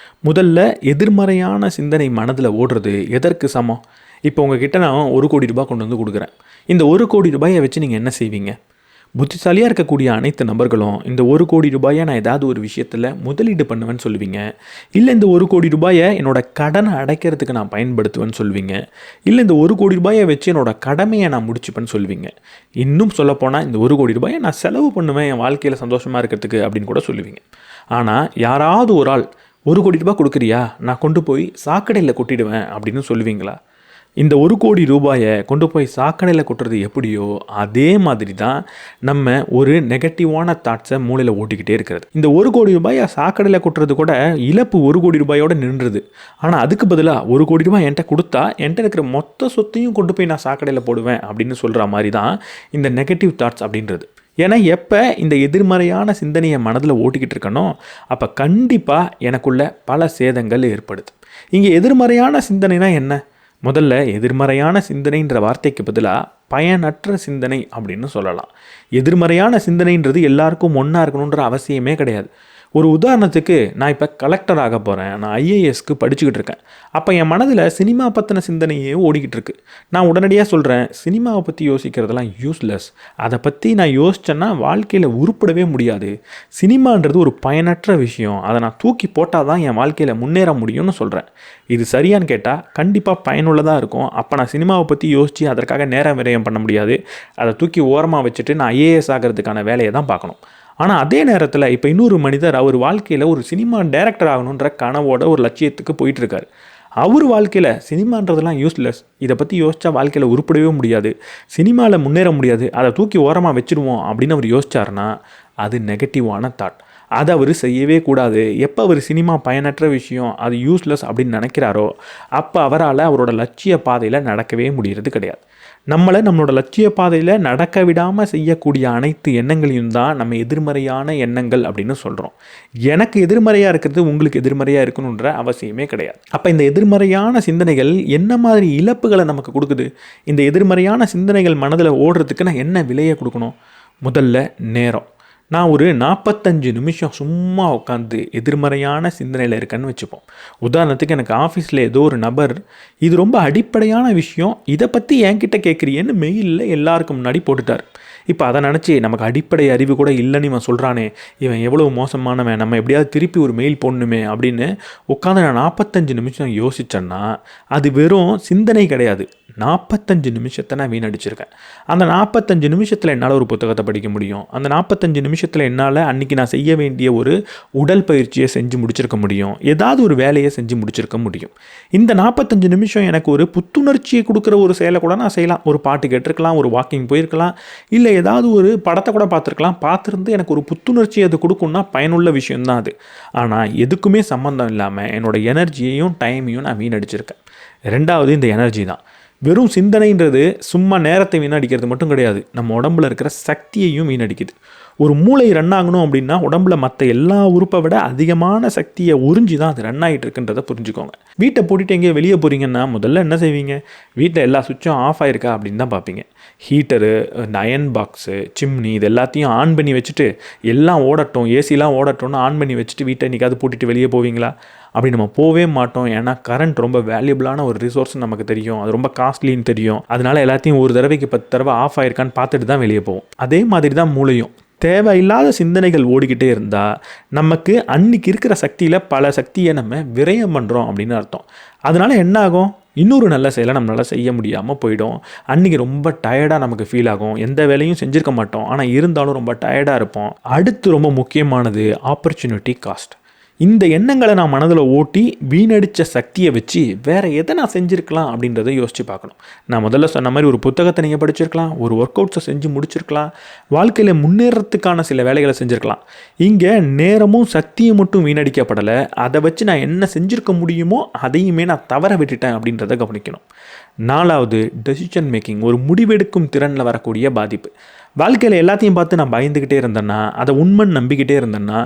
முதல்ல எதிர்மறையான சிந்தனை மனதில் ஓடுறது எதற்கு சமம்? இப்போ உங்ககிட்ட நான் 1 கோடி ரூபாய் கொண்டு வந்து கொடுக்குறேன். இந்த 1 கோடி ரூபாயை வச்சு நீங்கள் என்ன செய்வீங்க? புத்திசாலியாக இருக்கக்கூடிய அனைத்து நபர்களும் இந்த 1 கோடி ரூபாயை நான் ஏதாவது ஒரு விஷயத்தில் முதலீடு பண்ணுவேன்னு சொல்லுவீங்க. இல்லை இந்த 1 கோடி ரூபாயை என்னோடய கடனை அடைக்கிறதுக்கு நான் பயன்படுத்துவேன்னு சொல்லுவீங்க. இல்லை இந்த 1 கோடி ரூபாயை வச்சு என்னோடய கடமையை நான் முடிச்சுப்பேன்னு சொல்லுவீங்க. இன்னும் சொல்லப்போனால் இந்த 1 கோடி ரூபாயை நான் செலவு பண்ணுவேன் என் வாழ்க்கையில் சந்தோஷமாக இருக்கிறதுக்கு அப்படின்னு கூட சொல்லுவீங்க. ஆனால் யாராவது ஒரு ஆள் 1 கோடி ரூபாய் கொடுக்குறியா, நான் கொண்டு போய் சாக்கடையில் கொட்டிடுவேன் அப்படின்னு சொல்லுவீங்களா? இந்த 1 கோடி ரூபாயை கொண்டு போய் சாக்கடையில் கொட்டுறது எப்படியோ அதே மாதிரி தான் நம்ம ஒரு நெகட்டிவான தாட்ஸை மூளையில் ஓட்டிக்கிட்டே இருக்கிறது. இந்த 1 கோடி ரூபாயை சாக்கடையில் கொட்டுறது கூட இழப்பு 1 கோடி ரூபாயோடு நின்றுது. ஆனால் அதுக்கு பதிலாக 1 கோடி ரூபாய் என்கிட்ட கொடுத்தா என்கிட்ட இருக்கிற மொத்த சொத்தையும் கொண்டு போய் நான் சாக்கடையில் போடுவேன் அப்படின்னு சொல்கிற மாதிரி தான் இந்த நெகட்டிவ் தாட்ஸ் அப்படின்றது. ஏன்னா எப்போ இந்த எதிர்மறையான சிந்தனையை மனதில் ஓட்டிக்கிட்டு இருக்கனோ அப்போ கண்டிப்பாக எனக்குள்ள பல சேதங்கள் ஏற்படுது. இங்கே எதிர்மறையான சிந்தனைனா என்ன? முதல்ல எதிர்மறையான சிந்தனைன்ற வார்த்தைக்கு பதிலாக பயனற்ற சிந்தனை அப்படின்னு சொல்லலாம். எதிர்மறையான சிந்தனைன்றது எல்லாருக்கும் ஒன்றா இருக்கணுன்ற அவசியமே கிடையாது. ஒரு உதாரணத்துக்கு, நான் இப்போ கலெக்டர் ஆக போகிறேன், நான் ஐஏஎஸ்க்கு படிச்சுக்கிட்டு இருக்கேன். அப்போ என் மனதில் சினிமா பற்றின சிந்தனையே ஓடிக்கிட்டு இருக்கு. நான் உடனடியாக சொல்கிறேன், சினிமாவை பற்றி யோசிக்கிறதெல்லாம் யூஸ்லெஸ், அதை பற்றி நான் யோசித்தேன்னா வாழ்க்கையில் உருப்படவே முடியாது, சினிமான்றது ஒரு பயனற்ற விஷயம், அதை நான் தூக்கி போட்டால் தான் என் வாழ்க்கையில் முன்னேற முடியும்னு சொல்கிறேன். இது சரியான்னு கேட்டால் கண்டிப்பாக பயனுள்ளதாக இருக்கும். அப்போ நான் சினிமாவை பற்றி யோசித்து அதற்காக நேரம் விரயம் பண்ண முடியாது. அதை தூக்கி ஓரமாக வச்சுட்டு நான் ஐஏஎஸ் ஆகிறதுக்கான வேலையை தான் பார்க்கணும். ஆனால் அதே நேரத்தில் இப்போ இன்னொரு மனிதர் அவர் வாழ்க்கையில் ஒரு சினிமா டைரக்டர் ஆகணுன்ற கனவோட ஒரு லட்சியத்துக்கு போயிட்டுருக்காரு. அவர் வாழ்க்கையில் சினிமான்றதெல்லாம் யூஸ்லெஸ், இதை பற்றி யோசித்தா வாழ்க்கையில் உருப்படவே முடியாது, சினிமாவில் முன்னேற முடியாது, அதை தூக்கி ஓரமாக வச்சுடுவோம் அப்படின்னு அவர் யோசிச்சாருன்னா அது நெகட்டிவான தாட். அதை அவர் செய்யவே கூடாது. எப்போ அவர் சினிமா பயனற்ற விஷயம், அது யூஸ்லெஸ் அப்படின்னு நினைக்கிறாரோ அப்போ அவரால் அவரோட லட்சிய பாதையில் நடக்கவே முடிகிறது கிடையாது. நம்மளோட லட்சிய பாதையில் நடக்க விடாமல் செய்யக்கூடிய அனைத்து எண்ணங்களையும் தான் நம்ம எதிர்மறையான எண்ணங்கள் அப்படின்னு சொல்கிறோம். எனக்கு எதிர்மறையாக இருக்கிறது உங்களுக்கு எதிர்மறையாக இருக்கணுன்ற அவசியமே கிடையாது. அப்போ இந்த எதிர்மறையான சிந்தனைகள் என்ன மாதிரி இழப்புகளை நமக்கு கொடுக்குது? இந்த எதிர்மறையான சிந்தனைகள் மனதில் ஓடுறதுக்கு நான் என்ன விலையை கொடுக்கணும்? முதல்ல நேரம். நான் ஒரு 45 நிமிஷம் சும்மா உட்காந்து எதிர்மறையான சிந்தனையில் இருக்கேன்னு வச்சுப்போம். உதாரணத்துக்கு எனக்கு ஆஃபீஸில் ஏதோ ஒரு நபர் இது ரொம்ப அடிப்படையான விஷயம், இதை பற்றி என்கிட்ட கேட்குறியன்னு மெயிலில் எல்லாருக்கும் முன்னாடி போட்டுட்டார். இப்போ அதை நினச்சி நமக்கு அடிப்படை அறிவு கூட இல்லைன்னு இவன் சொல்கிறானே, இவன் எவ்வளோ மோசமானவன், நம்ம எப்படியாவது திருப்பி ஒரு மெயில் போடணுமே அப்படின்னு உட்காந்து நான் 45 நிமிஷம் யோசித்தேன்னா அது வெறும் சிந்தனை கிடையாது. 45 நிமிஷத்தை நான் வீணடிச்சிருக்கேன். அந்த 45 நிமிஷத்தில் என்னால் ஒரு புத்தகத்தை படிக்க முடியும். அந்த 45 நிமிஷத்தில் என்னால் அன்றைக்கி நான் செய்ய வேண்டிய ஒரு உடல் பயிற்சியை செஞ்சு முடிச்சிருக்க முடியும், ஏதாவது ஒரு வேலையை செஞ்சு முடிச்சிருக்க முடியும். இந்த 45 நிமிஷம் எனக்கு ஒரு புத்துணர்ச்சியை கொடுக்குற ஒரு செயலை கூட நான் செய்யலாம். ஒரு பாட்டு கேட்டிருக்கலாம், ஒரு வாக்கிங் போயிருக்கலாம், இல்லை ஏதாவது ஒரு படத்தை கூட பார்த்துருக்கலாம். பார்த்துருந்து எனக்கு ஒரு புத்துணர்ச்சி அது கொடுக்குன்னா பயனுள்ள விஷயந்தான் அது. ஆனால் எதுக்குமே சம்மந்தம் இல்லாமல் என்னோடய எனர்ஜியையும் டைமையும் நான் வீணடிச்சிருக்கேன். ரெண்டாவது இந்த எனர்ஜி தான். வெறும் சிந்தனைன்றது சும்மா நேரத்தை வீணடிக்கிறது மட்டும் கிடையாது, நம்ம உடம்புல இருக்கிற சக்தியையும் வீணடிக்குது. ஒரு மூளை ரன் ஆகணும் அப்படின்னா உடம்புல மற்ற எல்லா உறுப்பை விட அதிகமான சக்தியை உறிஞ்சி தான் அது ரன் ஆகிட்டு இருக்குன்றதை புரிஞ்சுக்கோங்க. வீட்டை போட்டுட்டு எங்கேயோ வெளியே போகிறீங்கன்னா முதல்ல என்ன செய்வீங்க? வீட்டில் எல்லா சுவிட்சும் ஆஃப் ஆயிருக்கா அப்படின்னு தான் பார்ப்பீங்க. ஹீட்டரு, அயன் பாக்ஸு, சிம்னி இது எல்லாத்தையும் ஆன் பண்ணி வச்சுட்டு எல்லாம் ஓடட்டும், ஏசிலாம் ஓடட்டும்னு ஆன் பண்ணி வச்சுட்டு வீட்டை இன்றைக்காவது பூட்டிட்டு வெளியே போவீங்களா? அப்படி நம்ம போவே மாட்டோம். ஏன்னா கரண்ட் ரொம்ப வேல்யூபிளான ஒரு ரிசோர்ஸ்னு நமக்கு தெரியும், அது ரொம்ப காஸ்ட்லின்னு தெரியும். அதனால எல்லாத்தையும் ஒரு தடவைக்கு 10 தடவை ஆஃப் ஆயிருக்கான்னு பார்த்துட்டு தான் வெளியே போவோம். அதே மாதிரி தான் மூளையும். தேவையில்லாத சிந்தனைகள் ஓடிக்கிட்டே இருந்தால் நமக்கு அன்னைக்கு இருக்கிற சக்தியில் பல சக்தியை நம்ம விரயம் பண்ணுறோம் அப்படின்னு அர்த்தம். அதனால என்ன ஆகும்? இன்னொரு நல்ல செயலை நம்மளால் செய்ய முடியாமல் போயிடும். அன்றைக்கி ரொம்ப டயர்டாக நமக்கு ஃபீல் ஆகும். எந்த வேலையும் செஞ்சுருக்க மாட்டோம், ஆனால் இருந்தாலும் ரொம்ப டயர்டாக இருப்போம். அடுத்து ரொம்ப முக்கியமானது ஆப்பர்ச்சுனிட்டி காஸ்ட். இந்த எண்ணங்களை நான் மனதில் ஓட்டி வீணடித்த சக்தியை வச்சு வேறு எதை நான் செஞ்சுருக்கலாம் அப்படின்றத யோசித்து பார்க்கணும். நான் முதல்ல சொன்ன மாதிரி ஒரு புத்தகத்தை நீங்கள் படிச்சிருக்கலாம், ஒரு ஒர்க் அவுட்ஸை செஞ்சு முடிச்சிருக்கலாம், வாழ்க்கையில் முன்னேறத்துக்கான சில வேலைகளை செஞ்சுருக்கலாம். இங்கே நேரமும் சக்தியும் மட்டும் வீணடிக்கப்படலை, அதை வச்சு நான் என்ன செஞ்சுருக்க முடியுமோ அதையுமே நான் தவற விட்டுட்டேன் அப்படின்றத கவனிக்கணும். 4வது டெசிஷன் மேக்கிங், ஒரு முடிவெடுக்கும் திறனில் வரக்கூடிய பாதிப்பு. வாழ்க்கையில் எல்லாத்தையும் பார்த்து நான் பயந்துக்கிட்டே இருந்தேன்னா, அதை உண்மைன்னு நம்பிக்கிட்டே இருந்தேன்னா,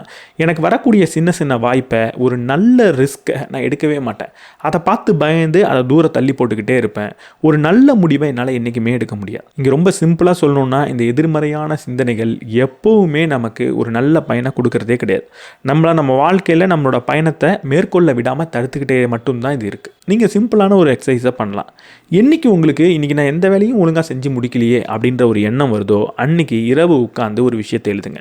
எனக்கு வரக்கூடிய சின்ன சின்ன வாய்ப்பை, ஒரு நல்ல ரிஸ்க்கை நான் எடுக்கவே மாட்டேன். அதை பார்த்து பயந்து அதை தூரம் தள்ளி போட்டுக்கிட்டே இருப்பேன். ஒரு நல்ல முடிவை என்னால் என்றைக்குமே எடுக்க முடியாது. இங்கே ரொம்ப சிம்பிளாக சொல்லணுன்னா, இந்த எதிர்மறையான சிந்தனைகள் எப்போவுமே நமக்கு ஒரு நல்ல பயனை கொடுக்கறதே கிடையாது. நம்ம வாழ்க்கையில் நம்மளோட பயணத்தை மேற்கொள்ள விடாமல் தடுத்துக்கிட்டே மட்டும்தான் இது இருக்குது. நீங்கள் சிம்பிளான ஒரு எக்ஸசைஸை பண்ணலாம். என்றைக்கு உங்களுக்கு இன்றைக்கி நான் எந்த வேலையும் ஒழுங்காக செஞ்சு முடிக்கலையே அப்படின்ற ஒரு எண்ணம் வருதோ அன்றைக்கி இரவு உட்காந்து ஒரு விஷயத்தை எழுதுங்க.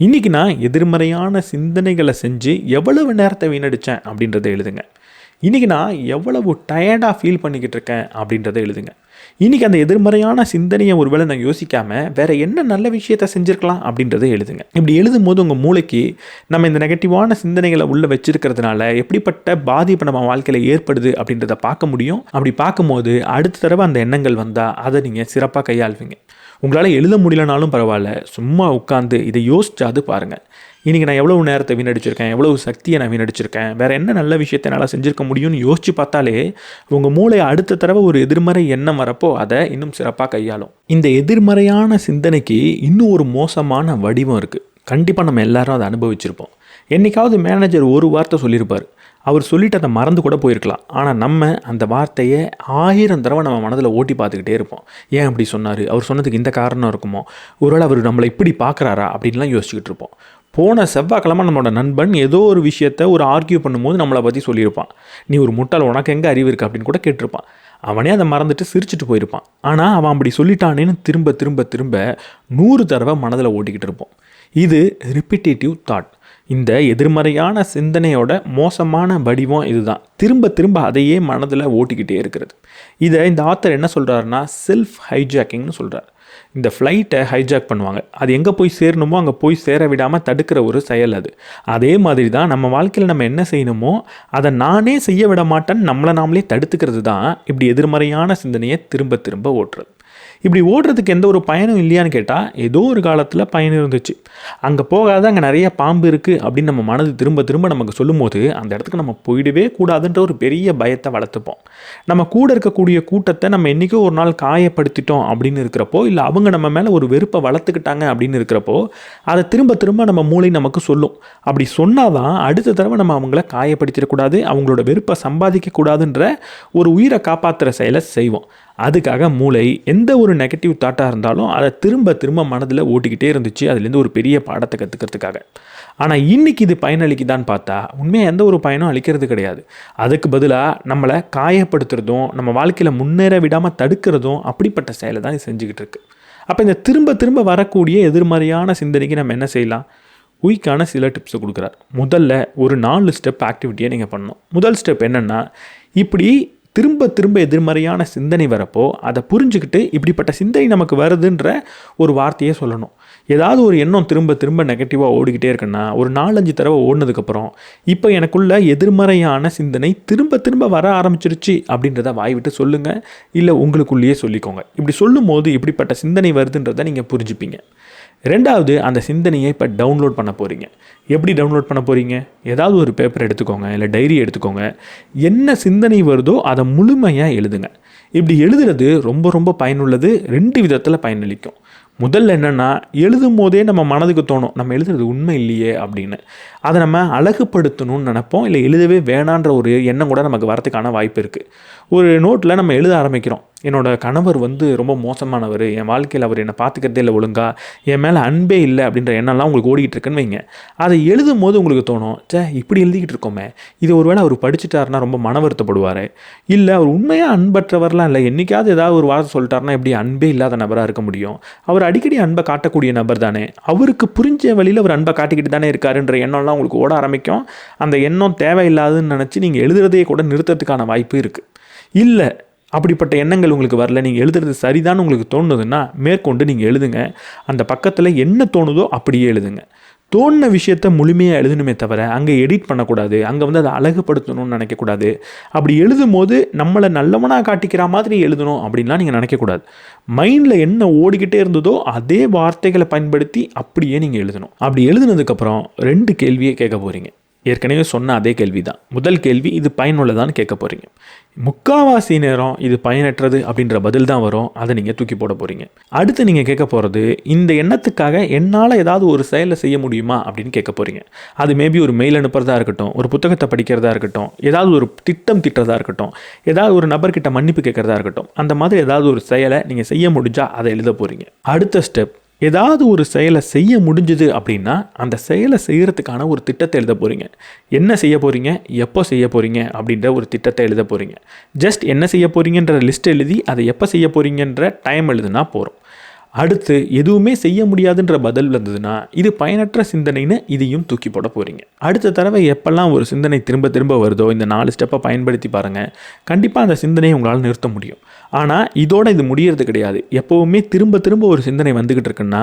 இன்றைக்கி நான் எதிர்மறையான சிந்தனைகளை செஞ்சு எவ்வளவு நேரத்தை வீணடித்தேன் அப்படின்றத எழுதுங்க. இன்றைக்கி நான் எவ்வளவு டயர்டாக ஃபீல் பண்ணிக்கிட்டு இருக்கேன் அப்படின்றத எழுதுங்க. இன்றைக்கி அந்த எதிர்மறையான சிந்தனையை ஒருவேளை நான் யோசிக்காமல் வேறு என்ன நல்ல விஷயத்தை செஞ்சுருக்கலாம் அப்படின்றத எழுதுங்க. இப்படி எழுதும் போது உங்கள் மூளைக்கு நம்ம இந்த நெகட்டிவான சிந்தனைகளை உள்ளே வச்சுருக்கிறதுனால எப்படிப்பட்ட பாதிப்பு நம்ம வாழ்க்கையில் ஏற்படுது அப்படின்றத பார்க்க முடியும். அப்படி பார்க்கும்போது அடுத்த தடவை அந்த எண்ணங்கள் வந்தால் அதை நீங்கள் சிறப்பாக கையாள்வீங்க. உங்களால் எழுத முடியலனாலும் பரவாயில்ல, சும்மா உட்காந்து இதை யோசிச்சாது பாருங்கள். இன்றைக்கி நான் எவ்வளவு நேரத்தை வீணடிச்சிருக்கேன், எவ்வளவு சக்தியை நான் வீணடிச்சிருக்கேன், வேறு என்ன நல்ல விஷயத்தை என்னால் செஞ்சுருக்க முடியும்னு யோசித்து பார்த்தாலே உங்கள் மூளை அடுத்த தடவை ஒரு எதிர்மறை எண்ணம் வரப்போ அதை இன்னும் சிறப்பாக கையாளும். இந்த எதிர்மறையான சிந்தனைக்கு இன்னும் ஒரு மோசமான வடிவம் இருக்குது. கண்டிப்பாக நம்ம எல்லாரும் அதை அனுபவிச்சிருப்போம். என்றைக்காவது மேனேஜர் ஒரு வார்த்தை சொல்லியிருப்பார், அவர் சொல்லிட்டு அதை மறந்து கூட போயிருக்கலாம். ஆனால் நம்ம அந்த வார்த்தையை 1000 தடவை நம்ம மனதில் ஓட்டி பார்த்துக்கிட்டே இருப்போம். ஏன் அப்படி சொன்னார், அவர் சொன்னதுக்கு இந்த காரணம் இருக்குமோ, ஒருவேளை அவர் நம்மளை இப்படி பார்க்குறாரா அப்படின்லாம் யோசிச்சுக்கிட்டு இருப்போம். போன செவ்வாய்க்கிழமை நம்மளோட நண்பன் ஏதோ ஒரு விஷயத்தை ஒரு ஆர்கியூ பண்ணும்போது நம்மளை பற்றி சொல்லியிருப்பான். நீ ஒரு முட்டாள், உனக்கு எங்கே அறிவு இருக்குது அப்படின்னு கூட கேட்டிருப்பான். அவனே அதை மறந்துட்டு சிரிச்சுட்டு போயிருப்பான். ஆனால் அவன் அப்படி சொல்லிட்டானேன்னு திரும்ப திரும்ப திரும்ப 100 தடவை மனதில் ஓட்டிக்கிட்டு இருப்போம். இது ரிப்பிட்டேட்டிவ் தாட். இந்த எதிர்மறையான சிந்தனையோட மோசமான வடிவம் இதுதான். திரும்ப திரும்ப அதையே மனதில் ஓட்டிக்கிட்டே இருக்கிறது. இதை இந்த ஆத்தர் என்ன சொல்கிறாருன்னா செல்ஃப் ஹைஜாக்கிங்னு சொல்கிறார். இந்த ஃப்ளைட்டை ஹைஜாக் பண்ணுவாங்க, அது எங்கே போய் சேரணுமோ அங்கே போய் சேர விடாமல் தடுக்கிற ஒரு செயல் அது. அதே மாதிரி தான் நம்ம வாழ்க்கையில் நம்ம என்ன செய்யணுமோ அதை நானே செய்ய விட மாட்டேன்னு நம்மளை நாமளே தடுத்துக்கிறது தான் இப்படி எதிர்மறையான சிந்தனையை திரும்ப திரும்ப ஓட்டுறது. இப்படி ஓடுறதுக்கு எந்த ஒரு பயனும் இல்லையான்னு கேட்டால் ஏதோ ஒரு காலத்தில் பயன் இருந்துச்சு. அங்கே போகாத, அங்கே நிறைய பாம்பு இருக்குது அப்படின்னு நம்ம மனது திரும்ப திரும்ப நமக்கு சொல்லும் போது அந்த இடத்துக்கு நம்ம போயிடவே கூடாதுன்ற ஒரு பெரிய பயத்தை வளர்த்துப்போம். நம்ம கூட இருக்கக்கூடிய கூட்டத்தை நம்ம என்றைக்கோ ஒரு நாள் காயப்படுத்திட்டோம் அப்படின்னு இருக்கிறப்போ, இல்லை அவங்க நம்ம மேலே ஒரு வெறுப்பை வளர்த்துக்கிட்டாங்க அப்படின்னு இருக்கிறப்போ அதை திரும்ப திரும்ப நம்ம மூளை நமக்கு சொல்லும். அப்படி சொன்னால் தான் அடுத்த தடவை நம்ம அவங்கள காயப்படுத்திடக்கூடாது, அவங்களோட வெறுப்பை சம்பாதிக்கக்கூடாதுன்ற ஒரு உயிரை காப்பாற்றுற செயலை செய்வோம். அதுக்காக மூளை எந்த ஒரு நெகட்டிவ் தாட்டாக இருந்தாலும் அதை திரும்ப திரும்ப மனதில் ஓட்டிக்கிட்டே இருந்துச்சு, அதுலேருந்து ஒரு பெரிய பாடத்தை கற்றுக்கிறதுக்காக. ஆனால் இன்றைக்கி இது பயனளிக்குதான்னு பார்த்தா உண்மையாக எந்த ஒரு பயனும் அளிக்கிறது கிடையாது. அதுக்கு பதிலாக நம்மளை காயப்படுத்துறதும் நம்ம வாழ்க்கையில் முன்னேற விடாமல் தடுக்கிறதும் அப்படிப்பட்ட செயலை தான் இது செஞ்சுக்கிட்டு இருக்கு. அப்போ இந்த திரும்ப திரும்ப வரக்கூடிய எதிர்மறையான சிந்தனைக்கு நம்ம என்ன செய்யலாம்? குயிக்கான சில டிப்ஸை கொடுக்குறார். முதல்ல ஒரு 4 ஸ்டெப் ஆக்டிவிட்டியை நீங்கள் பண்ணணும். முதல் ஸ்டெப் என்னென்னா, இப்படி திரும்ப திரும்ப எதிர்மறையான சிந்தனை வரப்போ அதை புரிஞ்சுக்கிட்டு இப்படிப்பட்ட சிந்தனை நமக்கு வருதுன்ற ஒரு வார்த்தையே சொல்லணும். ஏதாவது ஒரு எண்ணம் திரும்ப திரும்ப நெகட்டிவாக ஓடிக்கிட்டே இருக்குன்னா ஒரு 4-5 தடவை ஓடினதுக்கப்புறம் இப்போ எனக்குள்ள எதிர்மறையான சிந்தனை திரும்ப திரும்ப வர ஆரம்பிச்சிருச்சு அப்படின்றத வாய் விட்டு சொல்லுங்கள், இல்லை உங்களுக்குள்ளேயே சொல்லிக்கோங்க. இப்படி சொல்லும் போது இப்படிப்பட்ட சிந்தனை வருதுன்றதை நீங்கள் புரிஞ்சுப்பீங்க. 2வது, அந்த சிந்தனையை இப்போ டவுன்லோட் பண்ண போகிறீங்க. எப்படி டவுன்லோட் பண்ண போகிறீங்க? ஏதாவது ஒரு பேப்பர் எடுத்துக்கோங்க, இல்லை டைரி எடுத்துக்கோங்க. என்ன சிந்தனை வருதோ அதை முழுமையாக எழுதுங்க. இப்படி எழுதுறது ரொம்ப ரொம்ப பயனுள்ளது. 2 விதத்தில் பயனளிக்கும். முதல்ல என்னென்னா, எழுதும் போதே நம்ம மனதுக்கு தோணும், நம்ம எழுதுறது உண்மை இல்லையே அப்படின்னு. அதை நம்ம அழகுபடுத்தணும்னு நினைப்போம், இல்லை எழுதவே வேணான்ற ஒரு எண்ணம் கூட நமக்கு வரதுக்கான வாய்ப்பு இருக்குது. ஒரு நோட்டில் நம்ம எழுத ஆரம்பிக்கிறோம், என்னோடய கணவர் ரொம்ப மோசமானவர், என் வாழ்க்கையில் அவர் என்னை பார்த்துக்கிறதே இல்லை ஒழுங்கா, என் மேலே அன்பே இல்லை அப்படின்ற எண்ணம்லாம் உங்களுக்கு ஓடிக்கிட்டு இருக்குன்னு வைங்க. அதை எழுதும் போது உங்களுக்கு தோணும், இப்படி எழுதிக்கிட்டு இருக்கோமே, இது ஒருவேளை அவர் படிச்சுட்டாருன்னா ரொம்ப மன வருத்தப்படுவார், இல்லை அவர் உண்மையாக அன்பற்றவர்லாம் இல்லை, என்றைக்காவது ஏதாவது ஒரு வார்த்தை சொல்லிட்டாருன்னா எப்படி அன்பே இல்லாத நபராக இருக்க முடியும், அவர் அடிக்கடி அன்பை காட்டக்கூடிய நபர் தானே, அவருக்கு புரிஞ்ச வழியில் அவர் அன்பை காட்டிக்கிட்டு தானே இருக்காருன்ற எண்ணம்லாம் உங்களுக்கு ஓட ஆரம்பிக்கும். அந்த எண்ணம் தேவையில்லாதுன்னு நினச்சி நீங்கள் எழுதுறதையே கூட நிறுத்தத்துக்கான வாய்ப்பு இருக்குது. இல்லை அப்படிப்பட்ட எண்ணங்கள் உங்களுக்கு வரல, நீங்கள் எழுதுறது சரிதான்னு உங்களுக்கு தோணுதுன்னா மேற்கொண்டு நீங்கள் எழுதுங்க. அந்த பக்கத்தில் என்ன தோணுதோ அப்படியே எழுதுங்க. தோணுன விஷயத்த முழுமையாக எழுதணுமே தவிர அங்கே எடிட் பண்ணக்கூடாது, அங்கே அதை அழகுபடுத்தணும்னு நினைக்கக்கூடாது. அப்படி எழுதும் போது நம்மளை நல்லவனாக காட்டிக்கிற மாதிரி எழுதணும் அப்படின்லாம் நீங்கள் நினைக்கக்கூடாது. மைண்டில் என்ன ஓடிக்கிட்டே இருந்ததோ அதே வார்த்தைகளை பயன்படுத்தி அப்படியே நீங்கள் எழுதணும். அப்படி எழுதுனதுக்கப்புறம் 2 கேள்வியை கேட்க போகிறீங்க. ஏற்கனவே சொன்ன அதே கேள்வி தான். முதல் கேள்வி, இது பயனுள்ளதான்னு கேட்க போகிறீங்க. முக்கால்வாசி நேரம் இது பயனற்றது அப்படின்ற பதில் தான் வரும், அதை நீங்கள் தூக்கி போட போகிறீங்க. அடுத்து நீங்கள் கேட்க போகிறது, இந்த எண்ணத்துக்காக என்னால் ஏதாவது ஒரு செயலை செய்ய முடியுமா அப்படின்னு கேட்க போகிறீங்க. அது மேபி ஒரு மெயில் அனுப்புறதா இருக்கட்டும், ஒரு புத்தகத்தை படிக்கிறதா இருக்கட்டும், ஏதாவது ஒரு திட்டம் திட்டுறதா இருக்கட்டும், ஏதாவது ஒரு நபர்கிட்ட மன்னிப்பு கேட்குறதா இருக்கட்டும், அந்த மாதிரி ஏதாவது ஒரு செயலை நீங்கள் செய்ய முடிஞ்சால் அதை எழுத போகிறீங்க. அடுத்த ஸ்டெப், ஏதாவது ஒரு செயலை செய்ய முடிஞ்சுது அப்படின்னா அந்த செயலை செய்கிறதுக்கான ஒரு திட்டத்தை எழுத போகிறீங்க. என்ன செய்ய போகிறீங்க, எப்போ செய்ய போகிறீங்க அப்படின்ற ஒரு திட்டத்தை எழுத போகிறீங்க. ஜஸ்ட் என்ன செய்ய போகிறீங்கன்ற லிஸ்ட் எழுதி அதை எப்போ செய்ய போகிறீங்கன்ற டைம் எழுதுனா போகிறோம். அடுத்து எதுவுமே செய்ய முடியாதுன்ற பதில் வந்ததுன்னா இது பயனற்ற சிந்தனைன்னு இதையும் தூக்கி போட போகிறீங்க. அடுத்த தடவை எப்பெல்லாம் ஒரு சிந்தனை திரும்ப திரும்ப வருதோ இந்த 4 ஸ்டெப்பை பயன்படுத்தி பாருங்கள். கண்டிப்பாக அந்த சிந்தனையை உங்களால் நிறுத்த முடியும். ஆனால் இது முடியறது கிடையாது. எப்போவுமே திரும்ப திரும்ப ஒரு சிந்தனை வந்துக்கிட்டு இருக்குன்னா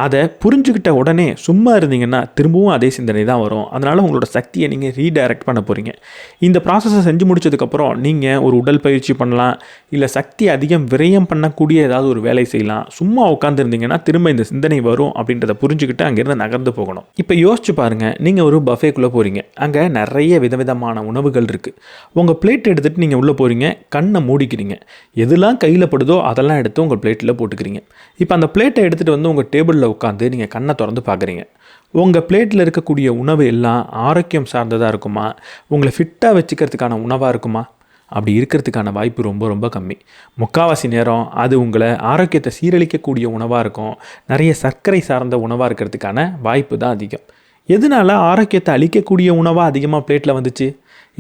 அதை புரிஞ்சுக்கிட்ட உடனே சும்மா இருந்தீங்கன்னா திரும்பவும் அதே சிந்தனை தான் வரும். அதனால் உங்களோட சக்தியை நீங்கள் ரீடைரக்ட் பண்ண போகிறீங்க. இந்த ப்ராசஸை செஞ்சு முடிச்சதுக்கப்புறம் நீங்கள் ஒரு உடல் பயிற்சி பண்ணலாம், இல்லை சக்தி அதிகம் விரயம் பண்ணக்கூடிய ஏதாவது ஒரு வேலை செய்யலாம். சும்மா உட்காந்துருந்தீங்கன்னா திரும்ப இந்த சிந்தனை வரும் அப்படின்றத புரிஞ்சுக்கிட்டு அங்கேருந்து நகர்ந்து போகணும். இப்போ யோசிச்சு பாருங்கள், நீங்கள் ஒரு பஃபேக்குள்ளே போகிறீங்க, அங்கே நிறைய விதவிதமான உணவுகள் இருக்குது. உங்கள் பிளேட் எடுத்துகிட்டு நீங்கள் உள்ளே போகிறீங்க, கண்ணை மூடிக்கிறீங்க, எதெல்லாம் கையில் படுதோ அதெல்லாம் எடுத்து உங்கள் பிளேட்டில் போட்டுக்கிறீங்க. இப்போ அந்த பிளேட்டை எடுத்துகிட்டு உங்கள் டேபிளில் உட்காந்து நீங்கள் கண்ணை திறந்து பார்க்குறீங்க. உங்கள் பிளேட்டில் இருக்கக்கூடிய உணவு எல்லாம் ஆரோக்கியம் சார்ந்ததாக இருக்குமா, உங்களை ஃபிட்டாக வச்சுக்கிறதுக்கான உணவாக இருக்குமா? அப்படி இருக்கிறதுக்கான வாய்ப்பு ரொம்ப ரொம்ப கம்மி. முக்கால்வாசி நேரம் அது உங்களை ஆரோக்கியத்தை சீரழிக்கக்கூடிய உணவாக இருக்கும், நிறைய சர்க்கரை சார்ந்த உணவாக இருக்கிறதுக்கான வாய்ப்பு தான் அதிகம். எதனால் ஆரோக்கியத்தை அழிக்கக்கூடிய உணவாக அதிகமாக பிளேட்டில் வந்துச்சு?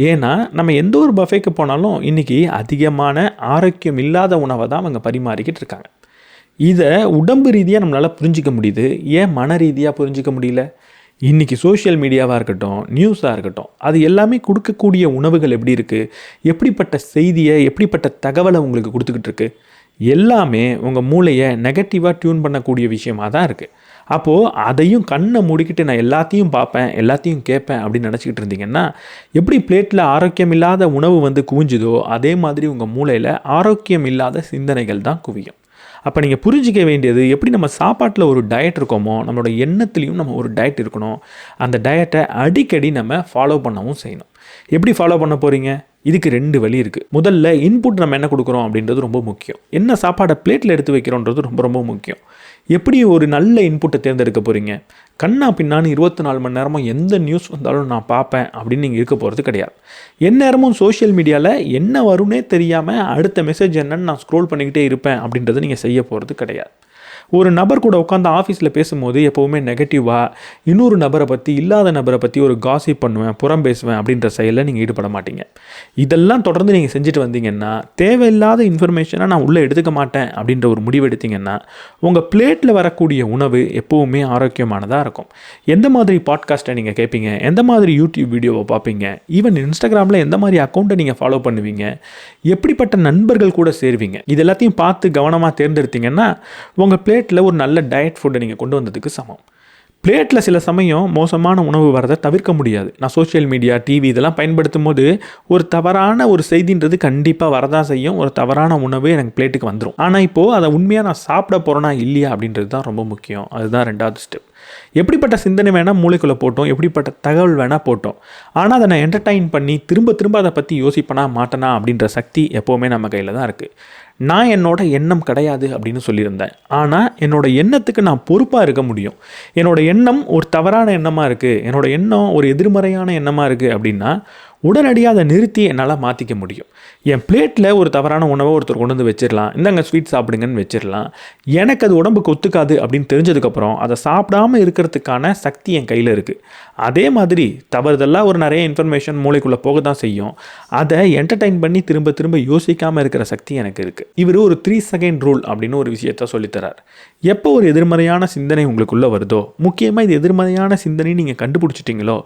ஏன்னா நம்ம எந்த ஒரு பஃபேக்கு போனாலும் இன்றைக்கி அதிகமான ஆரோக்கியம் இல்லாத உணவை தான் அவங்க பரிமாறிக்கிட்டு இருக்காங்க. இதை உடம்பு ரீதியாக நம்மளால் புரிஞ்சிக்க முடியுது, ஏன் மன ரீதியாக புரிஞ்சிக்க முடியல? இன்றைக்கி சோஷியல் மீடியாவாக இருக்கட்டும், நியூஸாக இருக்கட்டும், அது எல்லாமே கொடுக்கக்கூடிய உணவுகள் எப்படி இருக்குது, எப்படிப்பட்ட செய்தியை, எப்படிப்பட்ட தகவலை உங்களுக்கு கொடுத்துக்கிட்டு இருக்கு, எல்லாமே உங்கள் மூளையை நெகட்டிவாக டியூன் பண்ணக்கூடிய விஷயமாக தான் இருக்குது. அப்போது அதையும் கண்ணை மூடிக்கிட்டு நான் எல்லாத்தையும் பார்ப்பேன், எல்லாத்தையும் கேட்பேன் அப்படின்னு நினச்சிக்கிட்டு இருந்தீங்கன்னா எப்படி பிளேட்டில் ஆரோக்கியம் இல்லாத உணவு குவிஞ்சுதோ அதே மாதிரி உங்கள் மூளையில் ஆரோக்கியம் இல்லாத சிந்தனைகள் தான் குவியும். அப்போ நீங்கள் புரிஞ்சிக்க வேண்டியது, எப்படி நம்ம சாப்பாட்டில் ஒரு டயட் இருக்கோமோ நம்மளோட எண்ணத்துலேயும் நம்ம ஒரு டயட் இருக்கணும். அந்த டயட்டை அடிக்கடி நம்ம ஃபாலோ பண்ணவும் செய்யணும். எப்படி ஃபாலோ பண்ண போகிறீங்க? இதுக்கு 2 வழி இருக்குது. முதல்ல இன்புட் நம்ம என்ன கொடுக்குறோம் அப்படின்றது ரொம்ப முக்கியம். என்ன சாப்பாடை பிளேட்டில் எடுத்து வைக்கிறோன்றது ரொம்ப ரொம்ப முக்கியம். எப்படி ஒரு நல்ல இன்புட்டை தேர்ந்தெடுக்க போகிறீங்க? கண்ணா பின்னான்னு 24 மணி நேரமும் எந்த நியூஸ் வந்தாலும் நான் பார்ப்பேன் அப்படின்னு நீங்கள் இருக்க போகிறது கிடையாது. எந்நேரமும் சோஷியல் மீடியாவில் என்ன வரும்னே தெரியாமல் அடுத்த மெசேஜ் என்னன்னு நான் ஸ்க்ரோல் பண்ணிக்கிட்டே இருப்பேன் அப்படின்றத நீங்கள் செய்ய போகிறது கிடையாது. ஒரு நபர் கூட உட்காந்து ஆஃபீஸில் பேசும்போது எப்போவுமே நெகட்டிவாக இன்னொரு நபரை பற்றி, இல்லாத நபரை பற்றி ஒரு காசிப் பண்ணுவேன், புறம் பேசுவேன் அப்படின்ற செயலில் நீங்கள் ஈடுபட மாட்டீங்க. இதெல்லாம் தொடர்ந்து நீங்கள் செஞ்சுட்டு வந்தீங்கன்னா, தேவையில்லாத இன்ஃபர்மேஷனை நான் உள்ளே எடுத்துக்க மாட்டேன் அப்படின்ற ஒரு முடிவு எடுத்தீங்கன்னா உங்கள் பிளேட்டில் வரக்கூடிய உணவு எப்போவுமே ஆரோக்கியமானதாக இருக்கும். எந்த மாதிரி பாட்காஸ்ட்டை நீங்கள் கேட்பீங்க, எந்த மாதிரி யூடியூப் வீடியோவை பார்ப்பீங்க, ஈவன் இன்ஸ்டாகிராமில் எந்த மாதிரி அக்கௌண்ட்டை நீங்கள் ஃபாலோ பண்ணுவீங்க, எப்படிப்பட்ட நண்பர்கள் கூட சேருவீங்க, இது எல்லாத்தையும் பார்த்து கவனமாக தேர்ந்தெடுத்தீங்கன்னா உங்கள் பிளேட்டில் ஒரு நல்ல டயட் ஃபுட்டை நீங்கள் கொண்டு வந்ததுக்கு சமம். பிளேட்டில் சில சமயம் மோசமான உணவு வரதை தவிர்க்க முடியாது. நான் சோஷியல் மீடியா, டிவி இதெல்லாம் பயன்படுத்தும் போது ஒரு தவறான ஒரு செய்தின்றது கண்டிப்பாக வரதான் செய்யும். ஒரு தவறான உணவு எனக்கு பிளேட்டுக்கு வந்துடும். ஆனால் இப்போது அதை உண்மையாக நான் சாப்பிட போகிறேன்னா இல்லையா அப்படின்றது தான் ரொம்ப முக்கியம். அதுதான் 2வது ஸ்டெப். எப்படிப்பட்ட சிந்தனை வேணால் மூளைக்குள்ளே போட்டோம், எப்படிப்பட்ட தகவல் வேணால் போட்டோம், ஆனால் அதை நான் என்டர்டைன் பண்ணி திரும்ப திரும்ப அதை பற்றி யோசிப்பனா மாட்டேனா அப்படின்ற சக்தி எப்போவுமே நம்ம கையில் தான் இருக்குது. நான் என்னோட எண்ணம் கிடையாது அப்படின்னு சொல்லியிருந்தேன். ஆனால் என்னோட எண்ணத்துக்கு நான் பொறுப்பாக இருக்க முடியும். என்னோட எண்ணம் ஒரு தவறான எண்ணமாக இருக்குது, என்னோட எண்ணம் ஒரு எதிர்மறையான எண்ணமாக இருக்குது அப்படின்னா உடனடியாக அதை நிறுத்தி என்னால் மாற்றிக்க முடியும். என் பிளேட்டில் ஒரு தவறான உணவை ஒருத்தர் கொண்டு வந்து வச்சிடலாம், இந்தாங்க ஸ்வீட் சாப்பிடுங்கன்னு வச்சிடலாம். எனக்கு அது உடம்புக்கு ஒத்துக்காது அப்படின்னு தெரிஞ்சதுக்கப்புறம் அதை சாப்பிடாமல் இருக்கிறதுக்கான சக்தி என் கையில் இருக்குது. அதே மாதிரி தவறுதெல்லாம் ஒரு நிறைய இன்ஃபர்மேஷன் மூளைக்குள்ளே போக தான் செய்யும். அதை என்டர்டைன் பண்ணி திரும்ப திரும்ப யோசிக்காமல் இருக்கிற சக்தி எனக்கு இருக்குது. இவர் ஒரு 3 செகண்ட் ரூல் அப்படின்னு ஒரு விஷயத்த சொல்லித்தரார். எப்போ ஒரு எதிர்மறையான சிந்தனை உங்களுக்குள்ளே வருதோ, முக்கியமாக இது எதிர்மறையான சிந்தனை நீங்கள் கண்டுபிடிச்சிட்டிங்களோ,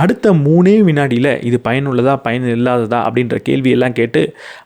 அடுத்த 3 வினாடியில் இது பயனுள்ளதா பயன் இல்லாததா அப்படின்ற கேள்வியெல்லாம் கேட்டு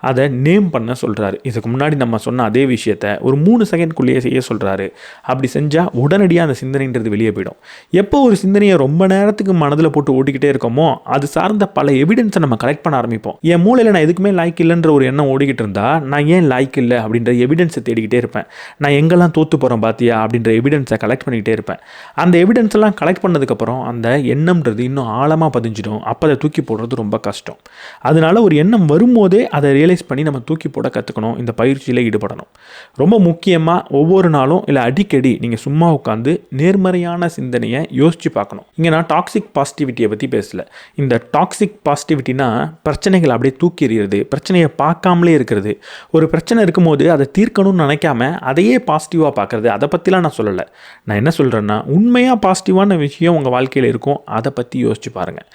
அதை நேம் பண்ண சொல்கிறாரு. இதுக்கு முன்னாடி நம்ம சொன்ன அதே விஷயத்தை ஒரு 3 செகண்ட்குள்ளேயே செய்ய சொல்கிறாரு. அப்படி செஞ்சால் உடனடியாக அந்த சிந்தனைன்றது வெளியே போயிடும். எப்போ ஒரு சிந்தனையை ரொம்ப நேரத்துக்கு மனதில் போட்டு ஓட்டிக்கிட்டே இருக்கோமோ, அது சார்ந்த பல எவிடன்ஸை நம்ம கலெக்ட் பண்ண ஆரம்பிப்போம். என் மூளையில் நான் எதுக்குமே லாய்க்கு இல்லைன்ற ஒரு எண்ணம் ஓடிக்கிட்டு இருந்தால் நான் ஏன் லாய்க்கு இல்லை அப்படின்ற எவிடன்ஸை தேடிக்கிட்டே இருப்பேன். நான் எங்கெல்லாம் தோற்று போகிறேன் பாத்தியா அப்படின்ற எவிடன்ஸை கலெக்ட் பண்ணிக்கிட்டே இருப்பேன். அந்த எவிடன்ஸ் எல்லாம் கலெக்ட் பண்ணதுக்கப்புறம் அந்த எண்ணம்ன்றது இன்னும் ஆழமாக பதிஞ்சிடும். அப்போ அதை தூக்கி போடுறது ரொம்ப கஷ்டம். அதனால ஒரு எண்ணம் வரும்போதே அதை ரியலைஸ் பண்ணி நம்ம தூக்கி போட கற்றுக்கணும். இந்த பயிற்சியில் ஈடுபடணும். ரொம்ப முக்கியமாக ஒவ்வொரு நாளும் இல்லை அடிக்கடி நீங்கள் சும்மா உட்காந்து நேர்மறையான சிந்தனையை யோசித்து பார்க்கணும். இங்கே நான் டாக்ஸிக் பாசிட்டிவிட்டியை பற்றி பேசல. இந்த டாக்ஸிக் பாசிட்டிவிட்டினா பிரச்சனைகள் அப்படியே தூக்கி எறிகிறது, பிரச்சனையை பார்க்காமலே இருக்கிறது. ஒரு பிரச்சனை இருக்கும்போது அதை தீர்க்கணும்னு நினைக்காம அதையே பாசிட்டிவாக பார்க்குறது, அதை பற்றிலாம் நான் சொல்லலை. நான் என்ன சொல்கிறேன்னா, உண்மையாக பாசிட்டிவான விஷயம் உங்கள் வாழ்க்கையில் இருக்கும், அதை பற்றி யோசிச்சு பாருங்கள்.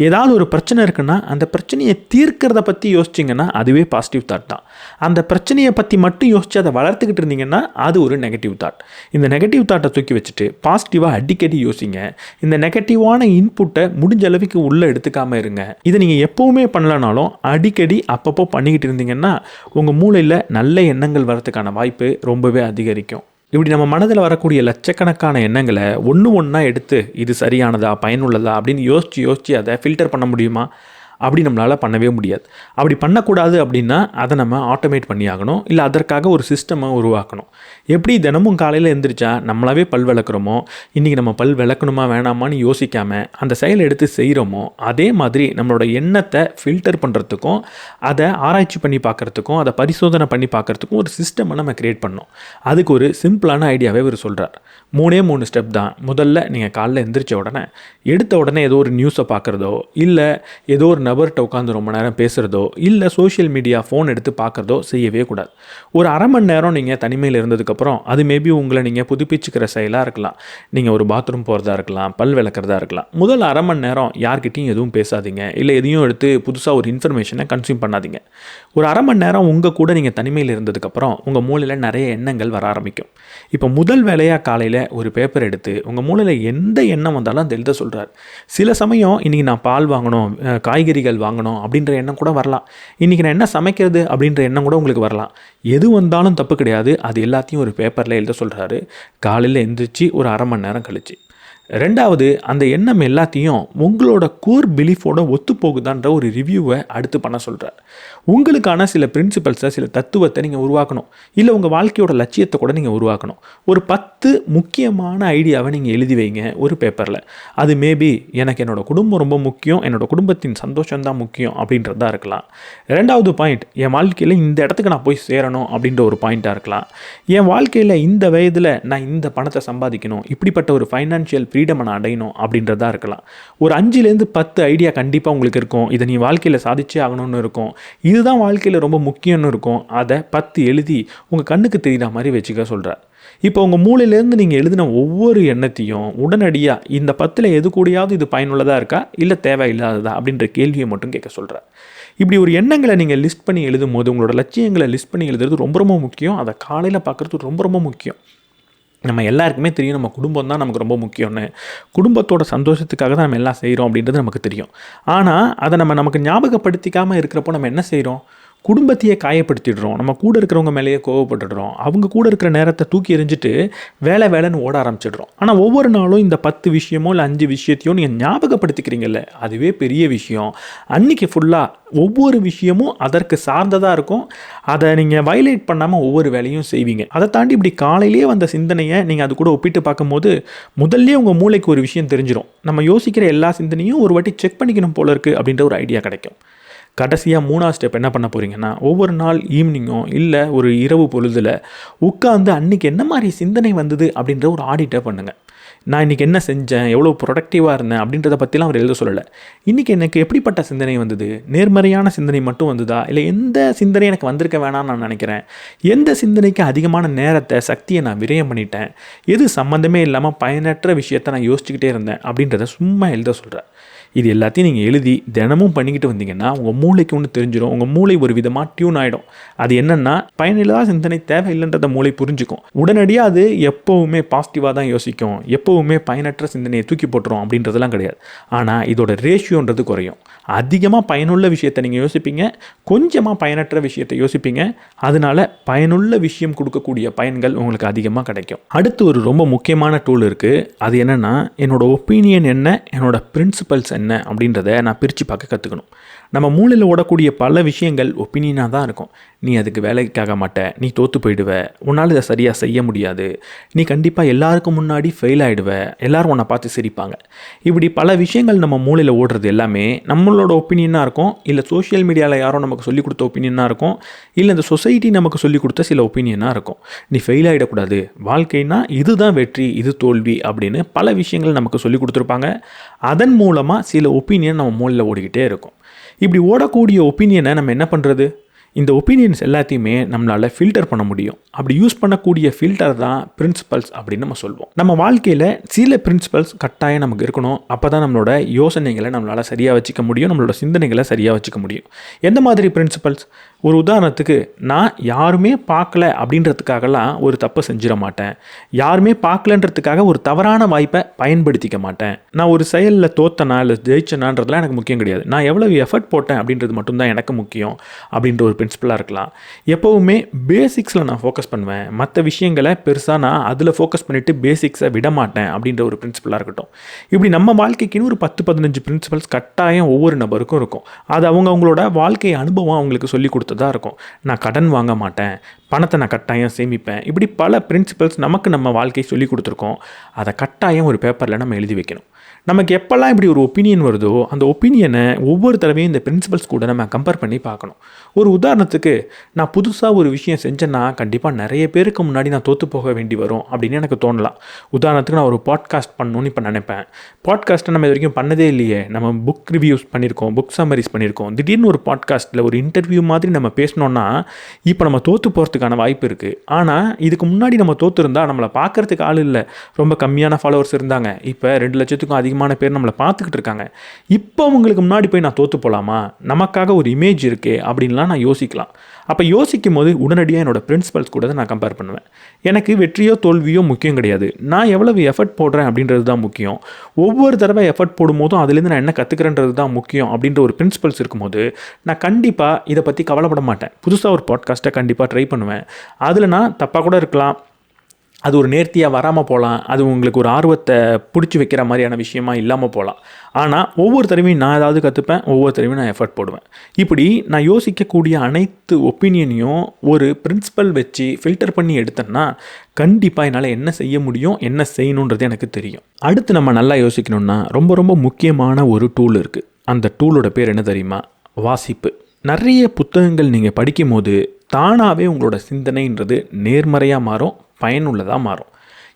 ஏதாவது ஒரு பிரச்சனை இருக்குன்னா அந்த பிரச்சனையை தீர்க்கிறத பற்றி யோசிச்சிங்கன்னா அதுவே பாசிட்டிவ் தாட் தான். அந்த பிரச்சனையை பற்றி மட்டும் யோசித்து அதை வளர்த்துக்கிட்டு இருந்தீங்கன்னா அது ஒரு நெகட்டிவ் தாட். இந்த நெகட்டிவ் தாட்டை தூக்கி வச்சுட்டு பாசிட்டிவாக அடிக்கடி யோசிங்க. இந்த நெகட்டிவான இன்புட்டை முடிஞ்ச அளவுக்கு உள்ளே எடுத்துக்காமல் இருங்க. இதை நீங்கள் எப்போவுமே பண்ணலனாலும் அடிக்கடி அப்பப்போ பண்ணிக்கிட்டு இருந்தீங்கன்னா உங்கள் மூளையில் நல்ல எண்ணங்கள் வரதுக்கான வாய்ப்பு ரொம்பவே அதிகரிக்கும். இப்படி நம்ம மனதில் வரக்கூடிய லட்சக்கணக்கான எண்ணங்களை ஒன்று ஒன்றா எடுத்து இது சரியானதா பயனுள்ளதா அப்படின்னு யோசித்து அதை ஃபில்டர் பண்ண முடியுமா? அப்படி நம்மளால் பண்ணவே முடியாது. அப்படி பண்ணக்கூடாது அப்படின்னா அதை நம்ம ஆட்டோமேட் பண்ணி ஆகணும், இல்லை அதற்காக ஒரு சிஸ்டமை உருவாக்கணும். எப்படி தினமும் காலையில் எழுந்திரிச்சா நம்மளாவே பல் விளக்குறோமோ, இன்றைக்கி நம்ம பல் விளக்கணுமா வேணாமான்னு யோசிக்காமல் அந்த செயலை எடுத்து செய்கிறோமோ, அதே மாதிரி நம்மளோட எண்ணத்தை ஃபில்டர் பண்ணுறதுக்கும் அதை ஆராய்ச்சி பண்ணி பார்க்குறதுக்கும் அதை பரிசோதனை பண்ணி பார்க்குறதுக்கும் ஒரு சிஸ்டமை நம்ம க்ரியேட் பண்ணோம். அதுக்கு ஒரு சிம்பிளான ஐடியாவே இவர் சொல்கிறார். 3 ஸ்டெப் தான். முதல்ல நீங்கள் காலைல எழுந்திரிச்ச உடனே எடுத்த உடனே ஏதோ ஒரு நியூஸை பார்க்குறதோ, இல்லை ஏதோ ஒரு நபர்கிட்ட உட்காந்து ரொம்ப நேரம் பேசுகிறதோ, இல்லை சோஷியல் மீடியா ஃபோன் எடுத்து பார்க்குறதோ செய்யவே கூடாது. ஒரு அரை மணி நேரம் நீங்கள் தனிமையில் இருந்ததுக்கப்புறம் அது மேபி உங்களை நீங்கள் புதுப்பிச்சுக்கிற செயலாக இருக்கலாம். நீங்கள் ஒரு பாத்ரூம் போகிறதா இருக்கலாம், பல் விளக்குறதா இருக்கலாம். முதல் அரை மணி நேரம் யார்கிட்டையும் எதுவும் பேசாதீங்க, இல்லை எதையும் எடுத்து புதுசாக ஒரு இன்ஃபர்மேஷனை கன்சியூம் பண்ணாதீங்க. ஒரு அரை மணி நேரம் உங்கள் கூட நீங்கள் தனிமையில் இருந்ததுக்கப்புறம் உங்கள் மூளையில் நிறைய எண்ணங்கள் வர ஆரம்பிக்கும். இப்போ முதல் வேலையாக காலையில் ஒரு பேப்பர் எடுத்து உங்கள் மூளையில் எந்த எண்ணம் வந்தாலும் அந்த எழுத சொல்கிறார். சில சமயம் இன்றைக்கி நான் பால் வாங்கணும், காய்கறிகள் வாங்கணும் அப்படின்ற எண்ணம் கூட வரலாம். இன்றைக்கி நான் என்ன சமைக்கிறது அப்படின்ற எண்ணம் கூட உங்களுக்கு வரலாம். எது வந்தாலும் தப்பு கிடையாது. அது எல்லாத்தையும் ஒரு பேப்பரில் எழுத சொல்கிறாரு. காலையில் எந்திரிச்சு ஒரு அரை மணி நேரம் கழிச்சு. ரெண்டாவது, அந்த எண்ணம் எல்லாத்தையும் உங்களோட கோர் பிலீஃபோட ஒத்து போகுதான்ற ஒரு ரிவ்யூவை அடுத்து பண்ண சொல்கிறார். உங்களுக்கான சில பிரின்சிபல்ஸை, சில தத்துவத்தை நீங்கள் உருவாக்கணும், இல்லை உங்கள் வாழ்க்கையோட லட்சியத்தை கூட நீங்கள் உருவாக்கணும். ஒரு 10 முக்கியமான ஐடியாவை நீங்கள் எழுதி வைங்க ஒரு பேப்பரில். அது மேபி எனக்கு என்னோடய குடும்பம் ரொம்ப முக்கியம், என்னோடய குடும்பத்தின் சந்தோஷம்தான் முக்கியம் அப்படின்றதா இருக்கலாம். ரெண்டாவது பாயிண்ட், என் வாழ்க்கையில் இந்த இடத்துக்கு நான் போய் சேரணும் அப்படின்ற ஒரு பாயிண்ட்டாக இருக்கலாம். என் வாழ்க்கையில் இந்த வயதில் நான் இந்த பணத்தை சம்பாதிக்கணும், இப்படிப்பட்ட ஒரு ஃபைனான்ஷியல் ஃப்ரீடமை நான் அடையணும் அப்படின்றதா இருக்கலாம். ஒரு 5லேருந்து 10 ஐடியா கண்டிப்பாக உங்களுக்கு இருக்கும். இதை நீ வாழ்க்கையில் சாதிச்சே ஆகணும்னு இருக்கும், இதுதான் வாழ்க்கையில் ரொம்ப முக்கியம்னு இருக்கும். அதை 10 எழுதி உங்கள் கண்ணுக்கு தெரிகிற மாதிரி வச்சுக்க சொல்கிறார். இப்போ உங்கள் மூளையிலேருந்து நீங்கள் எழுதின ஒவ்வொரு எண்ணத்தையும் உடனடியாக இந்த 10ல் எது கூடயாவது இது பயனுள்ளதாக இருக்கா, இல்லை தேவையில்லாததா அப்படின்ற கேள்வியை மட்டும் கேட்க சொல்கிறார். இப்படி ஒரு எண்ணங்களை நீங்கள் லிஸ்ட் பண்ணி எழுதும் போது உங்களோட லட்சியங்களை லிஸ்ட் பண்ணி எழுதுறது ரொம்ப ரொம்ப முக்கியம். அதை காலையில் பார்க்குறது ரொம்ப ரொம்ப முக்கியம். நம்ம எல்லாருக்குமே தெரியும் நம்ம குடும்பம் தான் நமக்கு ரொம்ப முக்கியம்னு. குடும்பத்தோட சந்தோஷத்துக்காக தான் நம்ம எல்லாம் செய்கிறோம் அப்படின்றது நமக்கு தெரியும். ஆனால் அதை நமக்கு ஞாபகப்படுத்திக்காமல் இருக்கிறப்போ நம்ம என்ன செய்கிறோம்? குடும்பத்தையே காயப்படுத்திடுறோம், நம்ம கூட இருக்கிறவங்க மேலேயே கோவப்பட்டுடுறோம், அவங்க கூட இருக்கிற நேரத்தை தூக்கி எறிஞ்சிட்டு வேலைன்னு ஓட ஆரம்பிச்சிடுறோம். ஆனால் ஒவ்வொரு நாளும் இந்த 10 விஷயமோ இல்லை 5 விஷயத்தையும் நீங்கள் ஞாபகப்படுத்திக்கிறீங்கல்ல, அதுவே பெரிய விஷயம். அன்றைக்கி ஃபுல்லாக ஒவ்வொரு விஷயமும் அதற்கு சார்ந்ததாக இருக்கும். அதை நீங்கள் வயலேட் பண்ணாமல் ஒவ்வொரு வேலையும் செய்வீங்க. அதை தாண்டி இப்படி காலையிலேயே வந்த சிந்தனையை நீங்கள் அது கூட ஒப்பிட்டு பார்க்கும்போது முதல்ல உங்கள் மூளைக்கு ஒரு விஷயம் தெரிஞ்சிடும். நம்ம யோசிக்கிற எல்லா சிந்தனையும் ஒரு வாட்டி செக் பண்ணிக்கணும் போல இருக்குது அப்படின்ற ஒரு ஐடியா கிடைக்கும். கடைசியாக 3ஆவது ஸ்டெப் என்ன பண்ண போகிறீங்கன்னா, ஒவ்வொரு நாள் ஈவினிங்கோ இல்லை ஒரு இரவு பொழுதில் உட்காந்து அன்றைக்கி என்ன மாதிரி சிந்தனை வந்தது அப்படின்ற ஒரு ஆடிட்டை பண்ணுங்கள். நான் இன்றைக்கி என்ன செஞ்சேன், எவ்வளோ ப்ரொடக்டிவாக இருந்தேன் அப்படின்றத பற்றிலாம் அவர் எழுத சொல்லலை. இன்றைக்கி எனக்கு எப்படிப்பட்ட சிந்தனை வந்தது, நேர்மறையான சிந்தனை மட்டும் வந்ததா, இல்லை எந்த சிந்தனை எனக்கு வந்திருக்க வேணாம்னு நான் நினைக்கிறேன், எந்த சிந்தனைக்கு அதிகமான நேரத்தை சக்தியை நான் விரயம் பண்ணிட்டேன், எது சம்மந்தமே இல்லாமல் பயனற்ற விஷயத்தை நான் யோசிச்சுக்கிட்டே இருந்தேன் அப்படின்றத சும்மா எழுத சொல்கிறேன். இது எல்லாத்தையும் நீங்கள் எழுதி தினமும் பண்ணிக்கிட்டு வந்தீங்கன்னா உங்கள் மூளைக்கு ஒன்று தெரிஞ்சிடும். உங்கள் மூளை ஒரு விதமாக டியூன் ஆகிடும். அது என்னென்னா, பயனில்லாத சிந்தனை தேவையில்லைன்றத மூளை புரிஞ்சுக்கும். உடனடியாக அது எப்போவுமே பாசிட்டிவாக தான் யோசிக்கும், எப்போவுமே பயனற்ற சிந்தனையை தூக்கி போட்டுரும் அப்படின்றதெல்லாம் கிடையாது. ஆனால் இதோட ரேஷியோன்றது குறையும். அதிகமாக பயனுள்ள விஷயத்தை நீங்கள் யோசிப்பீங்க, கொஞ்சமாக பயனற்ற விஷயத்தை யோசிப்பீங்க. அதனால பயனுள்ள விஷயம் கொடுக்கக்கூடிய பயன்கள் உங்களுக்கு அதிகமாக கிடைக்கும். அடுத்து ஒரு ரொம்ப முக்கியமான டூல் இருக்குது. அது என்னென்னா, என்னோட ஒப்பீனியன் என்ன, என்னோட பிரின்சிபல்ஸ் என்ன அப்படின்றத நான் பிரித்து பார்க்க கற்றுக்கணும். நம்ம மூளையில் ஓடக்கூடிய பல விஷயங்கள் ஒப்பீனியனாக தான் இருக்கும். நீ அதுக்கு வேலைக்காக மாட்ட, நீ தோற்று போயிடுவ, உன்னால் இதை சரியாக செய்ய முடியாது, நீ கண்டிப்பாக எல்லாருக்கும் முன்னாடி ஃபெயில் ஆகிடுவ, எல்லோரும் உன்னை பார்த்து சிரிப்பாங்க. இப்படி பல விஷயங்கள் நம்ம மூளையில் ஓடுறது எல்லாமே நம்மளோட ஒப்பீனியனாக இருக்கும். இல்லை சோஷியல் மீடியாவில் யாரோ நமக்கு சொல்லிக் கொடுத்த ஒப்பீனியனாக இருக்கும். இல்லை இந்த சொசைட்டி நமக்கு சொல்லிக் கொடுத்த சில ஒப்பீனியனாக இருக்கும். நீ ஃபெயில் ஆகிடக்கூடாது, வாழ்க்கைனா இதுதான் வெற்றி, இது தோல்வி அப்படின்னு பல விஷயங்கள் நமக்கு சொல்லிக் கொடுத்துருப்பாங்க. அதன் மூலமாக சில ஒப்பீனியன் நம்ம மூளையில் ஓடிக்கிட்டே இருக்கும். இப்படி ஓடக்கூடிய ஒப்பீனியனை நம்ம என்ன பண்ணுறது? இந்த ஒப்பீனியன்ஸ் எல்லாத்தையுமே நம்மளால் ஃபில்டர் பண்ண முடியும். அப்படி யூஸ் பண்ணக்கூடிய ஃபில்டர் தான் பிரின்சிபல்ஸ் அப்படின்னு நம்ம சொல்லுவோம். நம்ம வாழ்க்கையில் சில பிரின்சிபல்ஸ் கட்டாயம் நமக்கு இருக்கணும். அப்போ தான் நம்மளோட யோசனைகளை நம்மளால் சரியாக வச்சுக்க முடியும், நம்மளோட சிந்தனைகளை சரியாக வச்சுக்க முடியும். எந்த மாதிரி பிரின்சிபல்ஸ்? ஒரு உதாரணத்துக்கு, நான் யாருமே பார்க்கல அப்படின்றதுக்காகலாம் ஒரு தப்பை செஞ்சிட மாட்டேன். யாருமே பார்க்கலன்றதுக்காக ஒரு தவறான வாய்ப்பை பயன்படுத்திக்க மாட்டேன். நான் ஒரு செயலில் தோத்தனா இல்லை ஜெயிச்சனான்றதுலாம் எனக்கு முக்கியம் கிடையாது. நான் எவ்வளவு எஃபர்ட் போட்டேன் அப்படின்றது மட்டும்தான் எனக்கு முக்கியம் அப்படின்ற ஒரு பிரின்சிபலாக இருக்கலாம். எப்போவுமே பேசிக்ஸில் நான் ஃபோக்கஸ் பண்ணுவேன், மற்ற விஷயங்களை பெருசாக நான் அதில் ஃபோக்கஸ் பண்ணிவிட்டு பேசிக்ஸை விட மாட்டேன் அப்படின்ற ஒரு பிரின்சிபலாக இருக்கட்டும். இப்படி நம்ம வாழ்க்கைக்குன்னு ஒரு 10-15 பிரின்சிபல்ஸ் கட்டாயம் ஒவ்வொரு நபருக்கும் இருக்கும். அது அவங்களோட வாழ்க்கை அனுபவம் அவங்களுக்கு சொல்லி கொடுத்ததாக இருக்கும். நான் கடன் வாங்க மாட்டேன், பணத்தை நான் கட்டாயம் சேமிப்பேன். இப்படி பல பிரின்சிபல்ஸ் நமக்கு நம்ம வாழ்க்கை சொல்லி கொடுத்துருக்கோம். அதை கட்டாயம் ஒரு பேப்பரில் நம்ம எழுதி வைக்கணும். நமக்கு எப்போல்லாம் இப்படி ஒரு ஒப்பீனியன் வருதோ அந்த ஒப்பீனியனை ஒவ்வொரு தடவையும் இந்த பிரின்சிபல்ஸ் கூட நம்ம கம்பேர் பண்ணி பார்க்கணும். ஒரு உதாரணத்துக்கு, நான் புதுசாக ஒரு விஷயம் செஞ்சேன்னா கண்டிப்பாக நிறைய பேருக்கு முன்னாடி நான் தோற்று போக வேண்டி வரும் அப்படின்னு எனக்கு தோணலாம். உதாரணத்துக்கு, நான் ஒரு பாட்காஸ்ட் பண்ணணும்னு இப்போ நினைப்பேன். பாட்காஸ்ட்டை நம்ம இது வரைக்கும் பண்ணதே இல்லையே. நம்ம புக் ரிவ்யூஸ் பண்ணியிருக்கோம், புக் சம்மரிஸ் பண்ணியிருக்கோம். திடீர்னு ஒரு பாட்காஸ்ட்டில் ஒரு இன்டர்வியூ மாதிரி நம்ம பேசினோன்னா இப்போ நம்ம தோற்று போகிறதுக்கான வாய்ப்பு இருக்குது. ஆனால் இதுக்கு முன்னாடி நம்ம தோற்றுருந்தா நம்மளை பார்க்குறதுக்கு ஆள் இல்லை, ரொம்ப கம்மியான ஃபாலோவர்ஸ் இருந்தாங்க. இப்போ 2 லட்சத்துக்கும் அதிகமான பேர் நம்மளை பார்த்துக்கிட்டு இருக்காங்க. இப்போ அவங்களுக்கு முன்னாடி போய் நான் தோற்று போகலாமா, நமக்காக ஒரு இமேஜ் இருக்கே அப்படின்லாம் நான் யோசிக்கலாம். அப்போ யோசிக்கும் போது உடனடியாக என்னோடய பிரின்சிபல்ஸ் கூட நான் கம்பேர் பண்ணுவேன். எனக்கு வெற்றியோ தோல்வியோ முக்கியம் கிடையாது, நான் எவ்வளவு எஃபர்ட் போடுறேன் அப்படின்றது தான் முக்கியம். ஒவ்வொரு தடவை எஃபர்ட் போடும்போதும் அதுலேருந்து நான் என்ன கற்றுக்கிறேன்றது தான் முக்கியம் அப்படின்ற ஒரு பிரின்சிபல்ஸ் இருக்கும்போது நான் கண்டிப்பாக இதை பற்றி கவலைப்பட மாட்டேன். புதுசாக ஒரு பாட்காஸ்ட்டை கண்டிப்பாக ட்ரை பண்ணுவேன். அதில் நான் தப்பாக கூட இருக்கலாம், அது ஒரு நேர்த்தியாக வராமல் போகலாம், அது உங்களுக்கு ஒரு ஆர்வத்தை பிடிச்சி வைக்கிற மாதிரியான விஷயமா இல்லாமல் போகலாம். ஆனால் ஒவ்வொரு தடவையும் நான் ஏதாவது கற்றுப்பேன், ஒவ்வொரு தடவையும் நான் எஃபர்ட் போடுவேன். இப்படி நான் யோசிக்கக்கூடிய அனைத்து ஒப்பீனியனையும் ஒரு பிரின்சிபல் வச்சு ஃபில்டர் பண்ணி எடுத்தேன்னா கண்டிப்பாக என்னால் என்ன செய்ய முடியும், என்ன செய்யணுன்றது எனக்கு தெரியும். அடுத்து நம்ம நல்லா யோசிக்கணுன்னா ரொம்ப ரொம்ப முக்கியமான ஒரு டூல் இருக்குது. அந்த டூலோட பேர் என்ன தெரியுமா? வாசிப்பு. நிறைய புத்தகங்கள் நீங்கள் படிக்கும் போது தானாகவே உங்களோட சிந்தனைன்றது நேர்மறையாக மாறும், பயனுள்ளதாக மாறும்.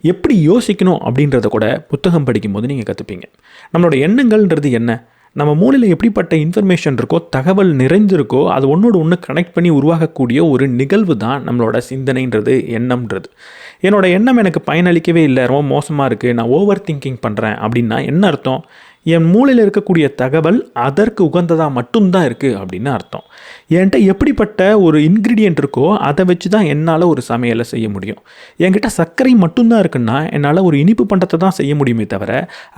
எப்படி யோசிக்கணும் அப்படின்றத கூட புத்தகம் படிக்கும்போது நீங்கள் கற்றுப்பீங்க. நம்மளோட எண்ணங்கள்ன்றது என்ன, நம்ம மூளையில் எப்படிப்பட்ட இன்ஃபர்மேஷன் இருக்கோ, தகவல் நிறைஞ்சிருக்கோ, அது ஒன்றோடு ஒன்று கனெக்ட் பண்ணி உருவாகக்கூடிய ஒரு நிகழ்வு தான் நம்மளோட சிந்தனைன்றது, எண்ணம்ன்றது. என்னோடய எண்ணம் எனக்கு பயனளிக்கவே இல்லை, ரொம்ப மோசமாக இருக்குது, நான் ஓவர் திங்கிங் பண்ணுறேன் அப்படின்னா என்ன அர்த்தம்? என் மூளையில் இருக்கக்கூடிய தகவல் அதற்கு உகந்ததாக மட்டும்தான் இருக்குது அப்படின்னு அர்த்தம். என்கிட்ட எப்படிப்பட்ட ஒரு இன்க்ரீடியன்ட் இருக்கோ அதை வச்சு தான் என்னால் ஒரு சமையலை செய்ய முடியும். என்கிட்ட சர்க்கரை மட்டும்தான் இருக்குன்னா என்னால் ஒரு இனிப்பு பண்டத்தை தான் செய்ய முடியுமே தவிர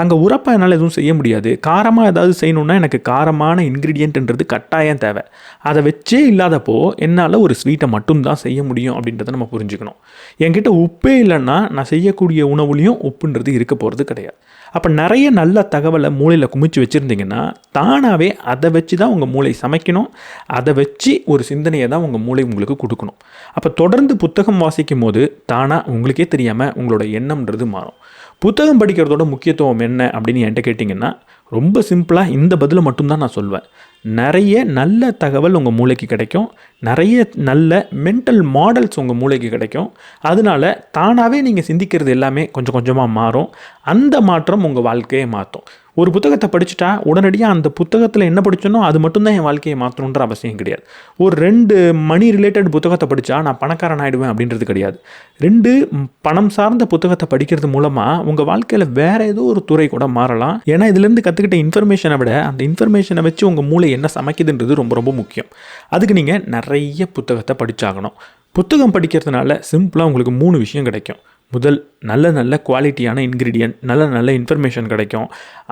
அங்கே உரப்பாக என்னால் எதுவும் செய்ய முடியாது. காரமாக ஏதாவது செய்யணுன்னா எனக்கு காரமான இன்க்ரீடியன்ட்ன்றது கட்டாயம் தேவை. அதை வச்சே இல்லாதப்போ என்னால் ஒரு ஸ்வீட்டை மட்டும்தான் செய்ய முடியும் அப்படின்றத நம்ம புரிஞ்சுக்கணும். என்கிட்ட உப்பே இல்லைன்னா நான் செய்யக்கூடிய உணவுலையும் உப்புன்றது இருக்க போகிறது கிடையாது. அப்போ நிறைய நல்ல தகவலை மூளையில் குமிச்சு வச்சுருந்தீங்கன்னா தானாகவே அதை வச்சு தான் உங்கள் மூளை சமைக்கணும். அதை வச்சு ஒரு சிந்தனையை தான் உங்கள் மூளை உங்களுக்கு கொடுக்கணும். அப்போ தொடர்ந்து புத்தகம் வாசிக்கும் போது தானாக உங்களுக்கே தெரியாமல் உங்களோட எண்ணம்ன்றது மாறும். புத்தகம் படிக்கிறதோட முக்கியத்துவம் என்ன அப்படின்னு என்கிட்ட கேட்டிங்கன்னா ரொம்ப சிம்பிளாக இந்த பதிலை மட்டும்தான் நான் சொல்வேன். நிறைய நல்ல தகவல் உங்கள் மூளைக்கு கிடைக்கும். நிறைய நல்ல மென்டல் மாடல்ஸ் உங்கள் மூளைக்கு கிடைக்கும். அதனால தானாகவே நீங்கள் சிந்திக்கிறது எல்லாமே கொஞ்சம் கொஞ்சமாக மாறும். அந்த மாற்றம் உங்கள் வாழ்க்கையை மாற்றும். ஒரு புத்தகத்தை படிச்சுட்டா உடனடியாக அந்த புத்தகத்தில் என்ன படிச்சனோ அது மட்டும்தான் என் வாழ்க்கையை மாற்றணுன்ற அவசியம் கிடையாது. ஒரு 2 மணி ரிலேட்டட் புத்தகத்தை படித்தா நான் பணக்காரன் ஆகிடுவேன் அப்படின்றது கிடையாது. 2 பணம் சார்ந்த புத்தகத்தை படிக்கிறது மூலமாக உங்கள் வாழ்க்கையில் வேறு ஏதோ ஒரு துறை கூட மாறலாம். ஏன்னா இதுலேருந்து கற்றுக்கிட்ட இன்ஃபர்மேஷனை விட அந்த இன்ஃபர்மேஷனை வச்சு உங்கள் மூளை என்ன சமைக்குதுன்றது ரொம்ப ரொம்ப முக்கியம். அதுக்கு நீங்கள் நிறைய புத்தகத்தை படித்தாகணும். புத்தகம் படிக்கிறதுனால சிம்பிளாக உங்களுக்கு 3 விஷயம் கிடைக்கும். முதல், நல்ல குவாலிட்டியான இன்க்ரீடியன்ட், நல்ல இன்ஃபர்மேஷன் கிடைக்கும்.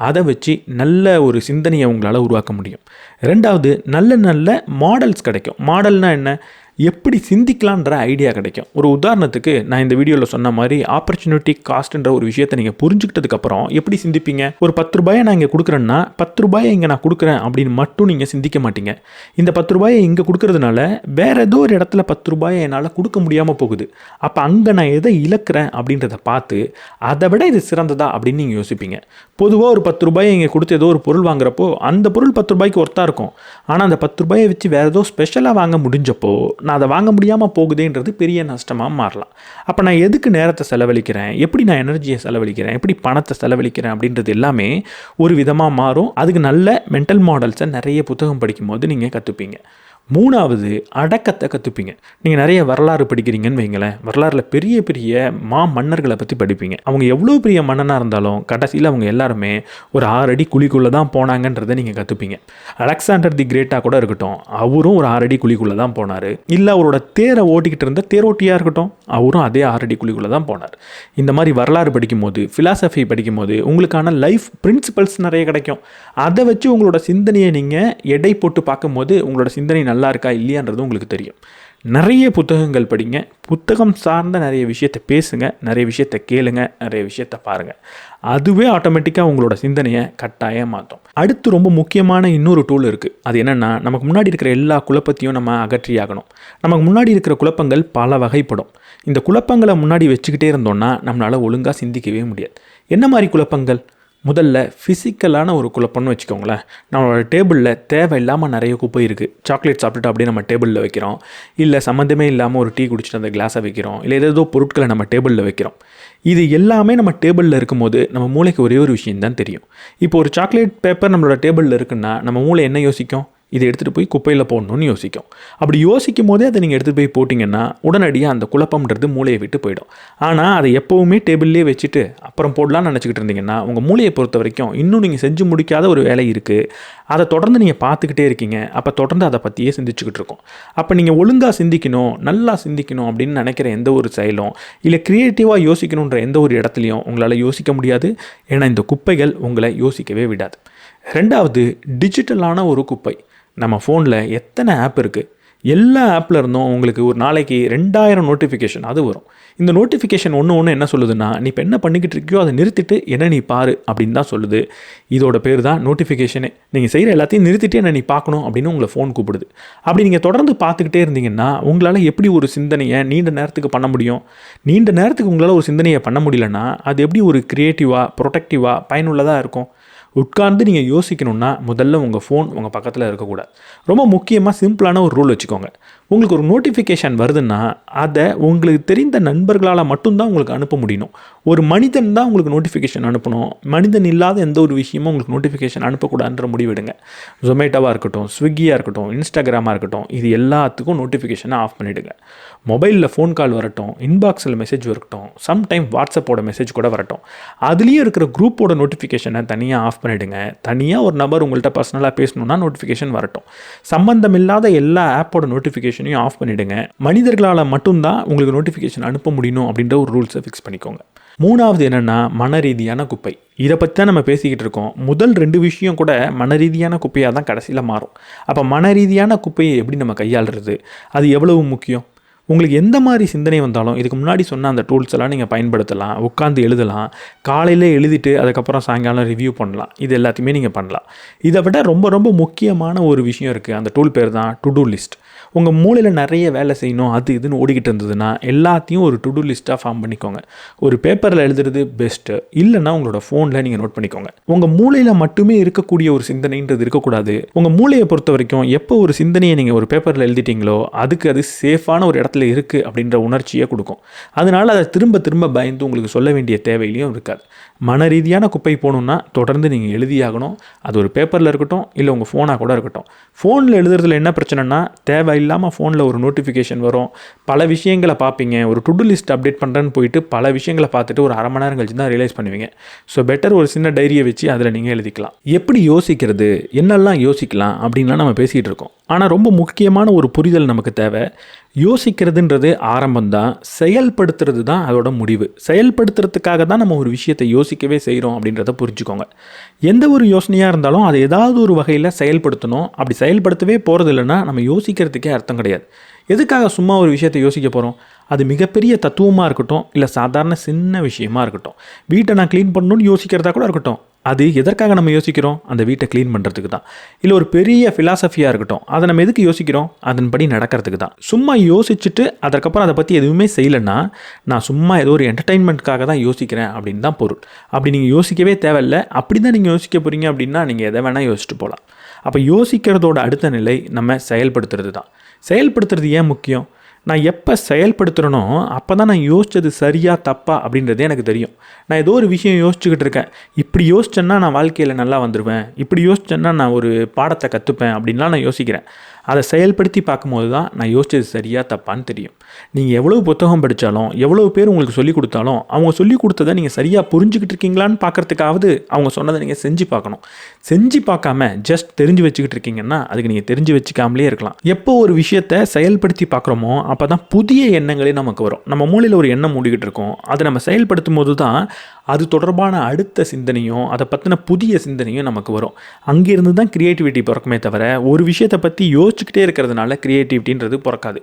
அதை வச்சு நல்ல ஒரு சிந்தனையை உங்களால் உருவாக்க முடியும். 2வது, நல்ல மாடல்ஸ் கிடைக்கும். மாடல்னால் என்ன? எப்படி சிந்திக்கலான்ற ஐடியா கிடைக்கும். ஒரு உதாரணத்துக்கு நான் இந்த வீடியோவில் சொன்ன மாதிரி ஆப்பர்ச்சுனிட்டி காஸ்ட்ன்ற ஒரு விஷயத்தை நீங்கள் புரிஞ்சுக்கிட்டதுக்கப்புறம் எப்படி சிந்திப்பீங்க? ஒரு 10 ரூபாயை நான் இங்கே கொடுக்குறேன்னா 10 ரூபாயை இங்கே நான் கொடுக்குறேன் அப்படின்னு மட்டும் நீங்கள் சிந்திக்க மாட்டீங்க. இந்த 10 ரூபாயை இங்கே கொடுக்கறதுனால வேறு ஏதோ ஒரு இடத்துல 10 ரூபாயை என்னால் கொடுக்க முடியாமல் போகுது. அப்போ அங்கே நான் எதை இழக்கிறேன் அப்படின்றத பார்த்து அதை விட இது சிறந்ததா அப்படின்னு நீங்கள் யோசிப்பீங்க. பொதுவாக ஒரு 10 ரூபாயை இங்கே கொடுத்து ஏதோ ஒரு பொருள் வாங்குறப்போ அந்த பொருள் 10 ரூபாய்க்கு ஒர்த்தாக இருக்கும். ஆனால் அந்த 10 ரூபாயை வச்சு வேறு ஏதோ ஸ்பெஷலாக வாங்க முடிஞ்சப்போ நான் அதை வாங்க முடியாமல் போகுதேன்றது பெரிய நஷ்டமாக மாறலாம். அப்போ நான் எதுக்கு நேரத்தை செலவழிக்கிறேன், எப்படி நான் எனர்ஜியை செலவழிக்கிறேன், எப்படி பணத்தை செலவழிக்கிறேன் அப்படின்றது எல்லாமே ஒரு விதமாக மாறும். அதுக்கு நல்ல மென்டல் மாடல்ஸை நிறைய புத்தகம் படிக்கும்போது நீங்கள் கற்றுப்பீங்க. 3வது, அடக்கத்தை கற்றுப்பீங்க. நீங்கள் நிறைய வரலாறு படிக்கிறீங்கன்னு வைங்களேன். வரலாறில் பெரிய மன்னர்களை பற்றி படிப்பீங்க. அவங்க எவ்வளோ பெரிய மன்னனாக இருந்தாலும் கடைசியில் அவங்க எல்லாருமே ஒரு 6 அடி குழிக்குள்ளே தான் போனாங்கன்றதை நீங்கள் கற்றுப்பீங்க. அலெக்சாண்டர் தி கிரேட்டாக கூட இருக்கட்டும், அவரும் ஒரு 6 அடி குழிக்குள்ளே தான் போனார். இல்லை அவரோட தேரை ஓட்டிக்கிட்டு இருந்த தேரோட்டியாக இருக்கட்டும், அவரும் அதே 6 அடி குழிக்குள்ளே தான் போனார். இந்த மாதிரி வரலாறு படிக்கும்போது, ஃபிலாசபி படிக்கும்போது உங்களுக்கான லைஃப் பிரின்சிபல்ஸ் நிறைய கிடைக்கும். அதை வச்சு உங்களோட சிந்தனையை நீங்கள் எடை போட்டு பார்க்கும்போது உங்களோட சிந்தனை நல்லா இருக்கா இல்லையான்றது உங்களுக்கு தெரியும். நிறைய புத்தகங்கள் படிங்க. புத்தகம் சார்ந்த நிறைய விஷயத்தை பேசுங்க, நிறைய விஷயத்தை கேளுங்க, நிறைய விஷயத்தை பாருங்கள். அதுவே ஆட்டோமேட்டிக்காக உங்களோட சிந்தனையை கட்டாயம் மாற்றும். அடுத்து ரொம்ப முக்கியமான இன்னொரு டூல் இருக்குது. அது என்னென்னா, நமக்கு முன்னாடி இருக்கிற எல்லா குழப்பத்தையும் நம்ம அகற்றியாகணும். நமக்கு முன்னாடி இருக்கிற குழப்பங்கள் பல வகைப்படும். இந்த குழப்பங்களை முன்னாடி வச்சுக்கிட்டே இருந்தோம்னா நம்மளால் ஒழுங்காக சிந்திக்கவே முடியாது. என்ன மாதிரி குழப்பங்கள்? முதல்ல ஃபிசிக்கலான ஒரு குழப்பம்னு வச்சுக்கோங்களேன். நம்மளோட டேபிளில் தேவையில்லாமல் நிறைய குப்பை இருக்குது. சாக்லேட் சாப்பிட்டுட்டு அப்படியே நம்ம டேபிளில் வைக்கிறோம். இல்லை சம்மந்தமே இல்லாமல் ஒரு டீ குடிச்சிட்டு அந்த கிளாஸை வைக்கிறோம். இல்லை ஏதோ பொருட்களை நம்ம டேபிளில் வைக்கிறோம். இது எல்லாமே நம்ம டேபிளில் இருக்கும்போது நம்ம மூளைக்கு ஒரே ஒரு விஷயம் தான் தெரியும். இப்போ ஒரு சாக்லேட் பேப்பர் நம்மளோட டேபிளில் இருக்குன்னா நம்ம மூளை என்ன யோசிக்கும்? இதை எடுத்துகிட்டு போய் குப்பையில் போடணும்னு யோசிக்கும். அப்படி யோசிக்கும் போதே அதை நீங்கள் எடுத்துகிட்டு போய் போட்டிங்கன்னா உடனடியாக அந்த குழப்பம்ன்றது மூளையை விட்டு போயிடும். ஆனால் அதை எப்போவுமே டேபிள்லேயே வச்சுட்டு அப்புறம் போடலான்னு நினச்சிக்கிட்டு இருந்தீங்கன்னா உங்கள் மூளையை பொறுத்த வரைக்கும் இன்னும் நீங்கள் செஞ்சு முடிக்காத ஒரு வேலை இருக்குது. அதை தொடர்ந்து நீங்கள் பார்த்துக்கிட்டே இருக்கீங்க. அப்போ தொடர்ந்து அதை பற்றியே சிந்திச்சுக்கிட்டு இருக்கோம். அப்போ நீங்கள் ஒழுங்காக சிந்திக்கணும், நல்லா சிந்திக்கணும் அப்படின்னு நினைக்கிற எந்த ஒரு செயலும், இல்லை க்ரியேட்டிவாக யோசிக்கணுன்ற எந்த ஒரு இடத்துலையும் உங்களால் யோசிக்க முடியாது. ஏன்னா இந்த குப்பைகள் உங்களை யோசிக்கவே விடாது. 2வது, டிஜிட்டலான ஒரு குப்பை. நம்ம ஃபோனில் எத்தனை ஆப் இருக்குது? எல்லா ஆப்பில் இருந்தும் உங்களுக்கு ஒரு நாளைக்கு 2000 நோட்டிஃபிகேஷன் அது வரும். இந்த நோட்டிஃபிகேஷன் ஒன்று என்ன சொல்லுதுன்னா, நீ இப்போ என்ன பண்ணிக்கிட்டு இருக்கியோ அதை நிறுத்திட்டு என்ன நீ பாரு அப்படின்னு தான் சொல்லுது. இதோட பேர் தான் நோட்டிஃபிகேஷனே. நீங்கள் செய்கிற எல்லாத்தையும் நிறுத்திட்டு என்ன நீ பார்க்கணும் அப்படின்னு உங்களை ஃபோன் கூப்பிடுது. அப்படி நீங்கள் தொடர்ந்து பார்த்துக்கிட்டே இருந்தீங்கன்னா உங்களால் எப்படி ஒரு சிந்தனையை நீண்ட நேரத்துக்கு பண்ண முடியும்? நீண்ட நேரத்துக்கு உங்களால் ஒரு சிந்தனையை பண்ண முடியலன்னா அது எப்படி ஒரு க்ரியேட்டிவாக, ப்ரொடக்டிவாக, பயனுள்ளதாக இருக்கும்? உட்கார்ந்து நீங்கள் யோசிக்கணுன்னா முதல்ல உங்கள் ஃபோன் உங்கள் பக்கத்தில் இருக்கக்கூடாது. ரொம்ப முக்கியமாக சிம்பிளான ஒரு ரூல் வச்சுக்கோங்க. உங்களுக்கு ஒரு நோட்டிஃபிகேஷன் வருதுன்னா அதை உங்களுக்கு தெரிந்த நண்பர்களால் மட்டும்தான் உங்களுக்கு அனுப்ப முடியணும். ஒரு மனிதன் தான் உங்களுக்கு நோட்டிஃபிகேஷன் அனுப்பணும். மனிதன் இல்லாத எந்த ஒரு விஷயமும் உங்களுக்கு நோட்டிஃபிகேஷன் அனுப்பக்கூடாதுன்ற முடிவெடுங்க. ஜொமேட்டோவாக இருக்கட்டும், ஸ்விக்கியாக இருக்கட்டும், இன்ஸ்டாகிராமாக இருக்கட்டும், இது எல்லாத்துக்கும் நோட்டிஃபிகேஷனை ஆஃப் பண்ணிவிடுங்க. மொபைலில் ஃபோன் கால் வரட்டும், இன்பாக்ஸில் மெசேஜ் வரட்டும், சம்டைம் வாட்ஸ்அப்போட மெசேஜ் கூட வரட்டும், அதுலேயும் இருக்கிற குரூப்போட நோட்டிஃபிகேஷனை தனியாக ஆஃப் பண்ணிவிடுங்க. தனியாக ஒரு நபர் உங்கள்கிட்ட பர்சனலாக பேசணுன்னா நோட்டிஃபிகேஷன் வரட்டும். சம்பந்தம் இல்லாத எல்லா ஆப்போட நோட்டிஃபிகேஷனையும் ஆஃப் பண்ணிவிடுங்க. மனிதர்களால் மட்டும்தான் உங்களுக்கு நோட்டிஃபிகேஷன் அனுப்ப முடியணும் அப்படின்ற ஒரு ரூல்ஸை ஃபிக்ஸ் பண்ணிக்கோங்க. 3வது என்னென்னா மன ரீதியான குப்பை. இதை பற்றி தான் நம்ம பேசிக்கிட்டு இருக்கோம். முதல் 2 விஷயம் கூட மன ரீதியான குப்பையாக தான் கடைசியில் மாறும். அப்போ மன ரீதியான குப்பையை எப்படி நம்ம கையாளுறது, அது எவ்வளவு முக்கியம்? உங்களுக்கு எந்த மாதிரி சிந்தனை வந்தாலும் இதுக்கு முன்னாடி சொன்ன அந்த டூல்ஸ் எல்லாம் நீங்கள் பயன்படுத்தலாம். உட்காந்து எழுதலாம். காலையில் எழுதிட்டு அதுக்கப்புறம் சாயங்காலம் ரிவ்யூ பண்ணலாம். இது எல்லாத்தையுமே நீங்கள் பண்ணலாம். இதை விட ரொம்ப ரொம்ப முக்கியமான ஒரு விஷயம் இருக்குது. அந்த டூல் பேர் தான் டு டூ லிஸ்ட். உங்கள் மூளையில் நிறைய வேலை செய்யணும் அது இதுன்னு ஓடிக்கிட்டு இருந்ததுன்னா எல்லாத்தையும் ஒரு டு டூ லிஸ்ட்டாக ஃபார்ம் பண்ணிக்கோங்க. ஒரு பேப்பரில் எழுதுறது பெஸ்ட்டு, இல்லைன்னா உங்களோட ஃபோனில் நீங்கள் நோட் பண்ணிக்கோங்க. உங்கள் மூளையில் மட்டுமே இருக்கக்கூடிய ஒரு சிந்தனைன்றது இருக்கக்கூடாது. உங்கள் மூளையை பொறுத்த வரைக்கும் எப்போ ஒரு சிந்தனையை நீங்கள் ஒரு பேப்பரில் எழுதிட்டீங்களோ அதுக்கு அது சேஃபான ஒரு இடத்துல இருக்குது அப்படின்ற உணர்ச்சியை கொடுக்கும். அதனால் அதை திரும்ப திரும்ப பயந்து உங்களுக்கு சொல்ல வேண்டிய தேவையிலையும் இருக்காது. மன ரீதியான குப்பை போகணுன்னா தொடர்ந்து நீங்கள் எழுதியாகணும். அது ஒரு பேப்பரில் இருக்கட்டும், இல்லை உங்கள் ஃபோனாக கூட இருக்கட்டும். ஃபோனில் எழுதுறதுல என்ன பிரச்சனைனா தேவையில்லாமல் ஃபோனில் ஒரு நோட்டிஃபிகேஷன் வரும். பல விஷயங்களை பார்ப்பீங்க. ஒரு டு டூ லிஸ்ட் அப்டேட் பண்ணுறேன்னு போயிட்டு பல விஷயங்களை பார்த்துட்டு ஒரு அரை மணி நேரம் கழிச்சு தான் ரியலைஸ் பண்ணுவீங்க. ஸோ பெட்டர் ஒரு சின்ன டைரியை வச்சு அதில் நீங்கள் எழுதிக்கலாம். எப்படி யோசிக்கிறது, என்னெல்லாம் யோசிக்கலாம் அப்படின்லாம் நம்ம பேசிகிட்டு இருக்கோம். ஆனால் ரொம்ப முக்கியமான ஒரு புரிதல் நமக்கு தேவை. யோசிக்கிறதுன்றது ஆரம்பம்தான், செயல்படுத்துறது தான் அதோட முடிவு. செயல்படுத்துறதுக்காக தான் நம்ம ஒரு விஷயத்தை யோசிக்கவே செய்கிறோம் அப்படின்றத புரிஞ்சுக்கோங்க. எந்த ஒரு யோசனையாக இருந்தாலும் அதை ஏதாவது ஒரு வகையில் செயல்படுத்தணும். அப்படி செயல்படுத்தவே போகிறது இல்லைன்னா நம்ம யோசிக்கிறதுக்கே அர்த்தம் கிடையாது. எதுக்காக சும்மா ஒரு விஷயத்தை யோசிக்க போகிறோம்? அது மிகப்பெரிய தத்துவமாக இருக்கட்டும், இல்லை சாதாரண சின்ன விஷயமா இருக்கட்டும். வீட்டை நான் க்ளீன் பண்ணணும்னு யோசிக்கிறதா கூட இருக்கட்டும். அது எதற்காக நம்ம யோசிக்கிறோம்? அந்த வீட்டை க்ளீன் பண்ணுறதுக்கு தான். இல்லை ஒரு பெரிய ஃபிலாசபியாக இருக்கட்டும், அதை நம்ம எதுக்கு யோசிக்கிறோம்? அதன்படி நடக்கிறதுக்கு தான். சும்மா யோசிச்சுட்டு அதுக்கப்புறம் அதை பற்றி எதுவுமே செய்யலைன்னா நான் சும்மா ஏதோ ஒரு என்டர்டெயின்மெண்ட்காக தான் யோசிக்கிறேன் அப்படின்னு தான் பொருள். அப்படி நீங்கள் யோசிக்கவே தேவையில்லை. அப்படி தான் நீங்கள் யோசிக்க போகிறீங்க அப்படின்னா நீங்கள் எதை வேணால் யோசிச்சுட்டு போகலாம். அப்போ யோசிக்கிறதோட அடுத்த நிலை நம்ம செயல்படுத்துறது தான். செயல்படுத்துறது ஏன் முக்கியம்? நான் எப்போ செயல்படுத்துகிறனோ அப்போ தான் நான் யோசித்தது சரியா தப்பா அப்படின்றதே எனக்கு தெரியும். நான் ஏதோ ஒரு விஷயம் யோசிச்சுக்கிட்டு இருக்கேன். இப்படி யோசிச்சேன்னா நான் வாழ்க்கையில் நல்லா வந்துடுவேன், இப்படி யோசிச்சேன்னா நான் ஒரு பாடத்தை கற்றுப்பேன் அப்படின்லாம் நான் யோசிக்கிறேன். அதை செயல்படுத்தி பார்க்கும்போது தான் நான் யோசிச்சது சரியா தப்பான்னு தெரியும். நீங்கள் எவ்வளோ புத்தகம் படித்தாலும், எவ்வளோ பேர் உங்களுக்கு சொல்லிக் கொடுத்தாலும், அவங்க சொல்லிக் கொடுத்ததை நீங்கள் சரியாக புரிஞ்சுக்கிட்டு இருக்கீங்களான்னு பார்க்குறதுக்காவது அவங்க சொன்னதை நீங்கள் செஞ்சு பார்க்கணும். செஞ்சு பார்க்காம ஜஸ்ட் தெரிஞ்சு வச்சுக்கிட்டு இருக்கீங்கன்னா அதுக்கு நீங்கள் தெரிஞ்சு வச்சுக்காமலே இருக்கலாம். எப்போ ஒரு விஷயத்தை செயல்படுத்தி பார்க்குறோமோ அப்போ தான் புதிய எண்ணங்களே நமக்கு வரும். நம்ம மூளையில் ஒரு எண்ணம் மூடிக்கிட்டு இருக்கோம். அதை நம்ம செயல்படுத்தும் போது தான் அது தொடர்பான அடுத்த சிந்தனையும் அதை பற்றின புதிய சிந்தனையும் நமக்கு வரும். அங்கேருந்து தான் க்ரியேட்டிவிட்டி பிறக்குமே தவிர ஒரு விஷயத்தை பற்றி யோசிச்சுக்கிட்டே இருக்கிறதுனால க்ரியேட்டிவிட்டின்றது பிறக்காது.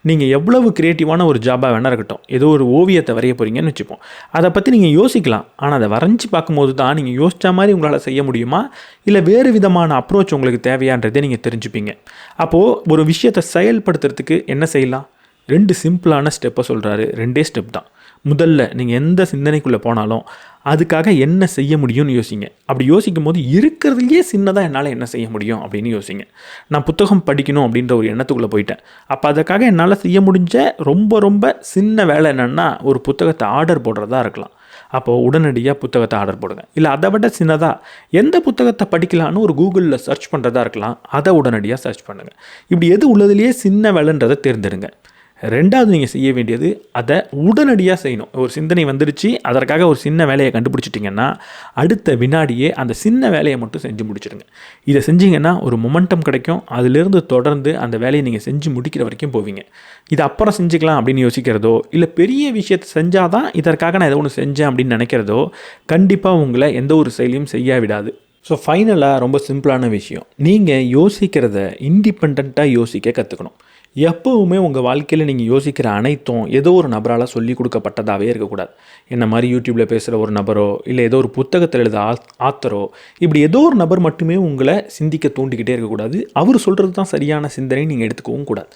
நீங்கள் எவ்வளவு க்ரியேட்டிவான ஒரு ஜாபாக வேணா இருக்கட்டும், ஏதோ ஒரு ஓவியத்தை வரைய போகிறீங்கன்னு வச்சுப்போம், அதை பற்றி நீங்கள் யோசிக்கலாம். ஆனால் அதை வரைஞ்சி பார்க்கும்போது தான் நீங்கள் யோசித்த மாதிரி உங்களால் செய்ய முடியுமா, இல்லை வேறு விதமான அப்ரோச் உங்களுக்கு தேவையான்றதே நீங்கள் தெரிஞ்சுப்பீங்க. அப்போது ஒரு விஷயத்தை செயல்படுத்துறதுக்கு என்ன செய்யலாம்? 2 சிம்பிளான ஸ்டெப்பை சொல்கிறாரு. 2 ஸ்டெப் தான். முதல்ல நீங்கள் எந்த சிந்தனைக்குள்ளே போனாலும் அதுக்காக என்ன செய்ய முடியும்னு யோசிங்க. அப்படி யோசிக்கும் போது இருக்கிறதுலையே சின்னதாக என்னால் என்ன செய்ய முடியும் அப்படின்னு யோசிங்க. நான் புத்தகம் படிக்கணும் அப்படின்ற ஒரு எண்ணத்துக்குள்ளே போயிட்டேன். அப்போ அதுக்காக என்னால் செய்ய முடிஞ்ச ரொம்ப ரொம்ப சின்ன வேலை என்னென்னா ஒரு புத்தகத்தை ஆர்டர் போடுறதா இருக்கலாம். அப்போது உடனடியாக புத்தகத்தை ஆர்டர் போடுங்க. இல்லை அதை விட சின்னதாக எந்த புத்தகத்தை படிக்கலான்னு ஒரு கூகுளில் சர்ச் பண்ணுறதா இருக்கலாம், அதை உடனடியாக சர்ச் பண்ணுங்கள். இப்படி எது உள்ளதுலேயே சின்ன வேலைன்றதை தேர்ந்தெடுங்க. 2வது நீங்கள் செய்ய வேண்டியது அதை உடனடியாக செய்யணும். ஒரு சிந்தனை வந்துடுச்சு, அதற்காக ஒரு சின்ன வேலையை கண்டுபிடிச்சிட்டிங்கன்னா அடுத்த வினாடியே அந்த சின்ன வேலையை மட்டும் செஞ்சு முடிச்சிடுங்க. இதை செஞ்சிங்கன்னா ஒரு மொமெண்டம் கிடைக்கும். அதிலிருந்து தொடர்ந்து அந்த வேலையை நீங்கள் செஞ்சு முடிக்கிற வரைக்கும் போவீங்க. இதை அப்புறம் செஞ்சுக்கலாம் அப்படின்னு யோசிக்கிறதோ, இல்லை பெரிய விஷயத்தை செஞ்சால் தான் இதற்காக நான் ஏதோ ஒன்று செஞ்சேன் அப்படின்னு நினைக்கிறதோ கண்டிப்பாக உங்களை எந்த ஒரு செயலையும் செய்ய விடாது. ஸோ ஃபைனலாக ரொம்ப சிம்பிளான விஷயம், நீங்கள் யோசிக்கிறத இண்டிபெண்ட்டாக யோசிக்க கற்றுக்கணும். எப்போவுமே உங்கள் வாழ்க்கையில் நீங்கள் யோசிக்கிற அனைத்தும் ஏதோ ஒரு நபரால் சொல்லிக் கொடுக்கப்பட்டதாகவே இருக்கக்கூடாது. என்ன மாதிரி யூடியூப்பில் பேசுகிற ஒரு நபரோ, இல்லை ஏதோ ஒரு புத்தகத்தில் எழுத ஆத்தரோ, இப்படி ஏதோ ஒரு நபர் மட்டுமே உங்களை சிந்திக்க தூண்டிக்கிட்டே இருக்கக்கூடாது. அவர் சொல்கிறது தான் சரியான சிந்தனை நீங்கள் எடுத்துக்கவும் கூடாது.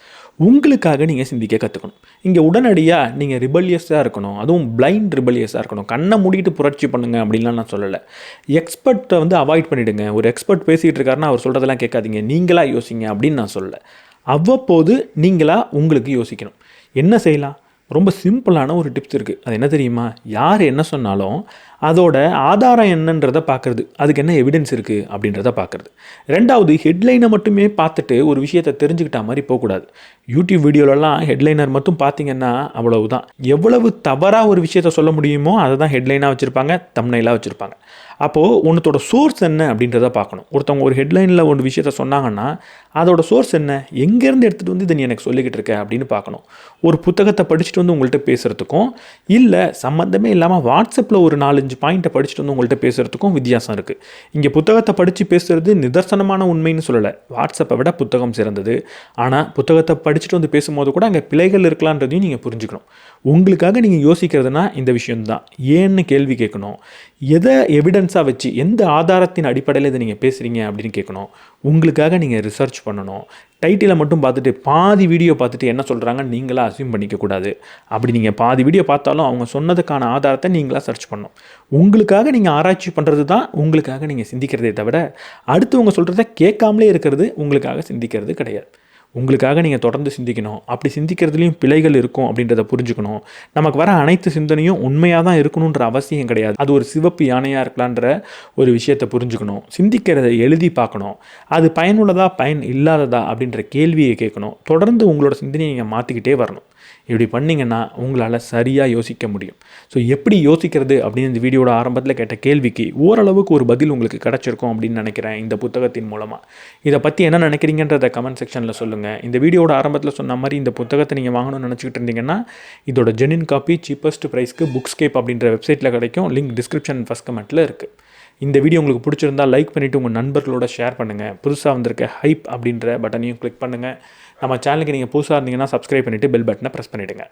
உங்களுக்காக நீங்கள் சிந்திக்க கற்றுக்கணும். இங்கே உடனடியாக நீங்கள் ரிபல்லியஸாக இருக்கணும், அதுவும் பிளைண்ட் ரிபல்லியஸாக இருக்கணும். கண்ணை மூடிட்டு புரட்சி பண்ணுங்க அப்படின்லாம் நான் சொல்லலை. எக்ஸ்பர்ட்டை அவாய்ட் பண்ணிவிடுங்க. ஒரு எக்ஸ்பர்ட் பேசிகிட்டு இருக்காருன்னா அவர் சொல்கிறதெல்லாம் கேட்காதீங்க, நீங்களாக யோசிங்க அப்படின்னு நான் சொல்லலை. அவ்வப்போது நீங்களாக உங்களுக்கு யோசிக்கணும். என்ன செய்யலாம்? ரொம்ப சிம்பிளான ஒரு டிப்ஸ் இருக்குது. அது என்ன தெரியுமா? யார் என்ன சொன்னாலும் அதோட ஆதாரம் என்னன்றதை பார்க்குறது, அதுக்கு என்ன எவிடன்ஸ் இருக்குது அப்படின்றத பார்க்குறது. ரெண்டாவது, ஹெட்லைனை மட்டுமே பார்த்துட்டு ஒரு விஷயத்தை தெரிஞ்சுக்கிட்ட மாதிரி போகக்கூடாது. யூடியூப் வீடியோலலாம் ஹெட்லைனர் மட்டும் பார்த்தீங்கன்னா அவ்வளவுதான். எவ்வளவு தவறாக ஒரு விஷயத்தை சொல்ல முடியுமோ அதை தான் ஹெட்லைனாக வச்சுருப்பாங்க, தம்ப்நெயிலாக வச்சுருப்பாங்க. அப்போது உன்னத்தோட சோர்ஸ் என்ன அப்படின்றத பார்க்கணும். ஒருத்தவங்க ஒரு ஹெட்லைனில் ஒரு விஷயத்த சொன்னாங்கன்னா அதோட சோர்ஸ் என்ன, எங்கேருந்து எடுத்துகிட்டு வந்து இதை நீ எனக்கு சொல்லிக்கிட்டு இருக்க அப்படின்னு பார்க்கணும். ஒரு புத்தகத்தை படிச்சுட்டு வந்து உங்கள்கிட்ட பேசுகிறதுக்கும், இல்லை சம்மந்தமே இல்லாமல் வாட்ஸ்அப்பில் ஒரு 4-5 பாயிண்ட்டை படிச்சுட்டு வந்து உங்கள்கிட்ட பேசுகிறதுக்கும் வித்தியாசம் இருக்குது. இங்கே புத்தகத்தை படித்து பேசுகிறது நிதர்சனமான உண்மைன்னு சொல்லலை, வாட்ஸ்அப்பை விட புத்தகம் சிறந்தது. ஆனால் புத்தகத்தை படிச்சுட்டு வந்து பேசும்போது கூட அங்கே பிழைகள் இருக்கலான்றதையும் நீங்கள் புரிஞ்சுக்கணும். உங்களுக்காக நீங்கள் யோசிக்கிறதுனா இந்த விஷயம்தான். ஏன்னு கேள்வி கேட்கணும். எதை எவிடன்ஸாக வச்சு, எந்த ஆதாரத்தின் அடிப்படையில் இதை நீங்கள் பேசுகிறீங்க அப்படின்னு கேட்கணும். உங்களுக்காக நீங்கள் ரிசர்ச் பண்ணணும். டைட்டிலை மட்டும் பார்த்துட்டு பாதி வீடியோ பார்த்துட்டு என்ன சொல்கிறாங்கன்னு நீங்களாக அஸ்யூம் பண்ணிக்கக்கூடாது. அப்படி நீங்கள் பாதி வீடியோ பார்த்தாலும் அவங்க சொன்னதுக்கான ஆதாரத்தை நீங்களாக சர்ச் பண்ணணும். உங்களுக்காக நீங்கள் ஆராய்ச்சி பண்ணுறது தான் உங்களுக்காக நீங்கள் சிந்திக்கிறதே தவிர அடுத்தவங்க சொல்கிறத கேட்காமலே இருக்கிறது உங்களுக்காக சிந்திக்கிறது கிடையாது. உங்களுக்காக நீங்கள் தொடர்ந்து சிந்திக்கணும். அப்படி சிந்திக்கிறதுலையும் பிழைகள் இருக்கும் அப்படின்றத புரிஞ்சுக்கணும். நமக்கு வர அனைத்து சிந்தனையும் உண்மையாக தான் இருக்கணுன்ற அவசியம் கிடையாது. அது ஒரு சிவப்பு யானையாக இருக்கலான்ற ஒரு விஷயத்தை புரிஞ்சுக்கணும். சிந்திக்கிறத எழுதி பார்க்கணும். அது பயனுள்ளதா பயன் இல்லாததா அப்படின்ற கேள்வியை கேட்கணும். தொடர்ந்து உங்களோட சிந்தனையை நீங்கள் மாற்றிக்கிட்டே வரணும். இப்படி பண்ணிங்கன்னா உங்களால் சரியாக யோசிக்க முடியும். ஸோ எப்படி யோசிக்கிறது அப்படின்னு இந்த வீடியோட ஆரம்பத்தில் கேட்ட கேள்விக்கு ஓரளவுக்கு ஒரு பதில் உங்களுக்கு கிடச்சிருக்கும் அப்படின்னு நினைக்கிறேன் இந்த புத்தகத்தின் மூலமாக. இதை பற்றி என்ன நினைக்கிறீங்கன்றத கமெண்ட் செக்ஷனில் சொல்லுங்கள். இந்த வீடியோட ஆரம்பத்தில் சொன்ன மாதிரி இந்த புத்தகத்தை நீங்கள் வாங்கணும்னு நினச்சிக்கிட்டு இருந்தீங்கன்னா இதோட ஜென்யூன் காப்பி சீப்பஸ்ட் ப்ரைஸ்க்கு புக்ஸ்கேப் அப்படின்ற வெப்சைட்டில் கிடைக்கும். லிங்க் டிஸ்கிரிப்ஷன் ஃபஸ்ட் கமெண்ட்டில் இருக்குது. இந்த வீடியோ உங்களுக்கு பிடிச்சிருந்தால் லைக் பண்ணிவிட்டு உங்கள் நண்பர்களோட ஷேர் பண்ணுங்கள். புதுசாக வந்திருக்க ஹைப் அப்படின்ற பட்டனையும் கிளிக் பண்ணுங்கள். நம்ம சேனலுக்கு நீங்கள் புதுசாக இருந்தீங்கன்னா சப்ஸ்கிரைப் பண்ணிவிட்டு பெல் பட்டனை ப்ரெஸ் பண்ணிவிடுங்க.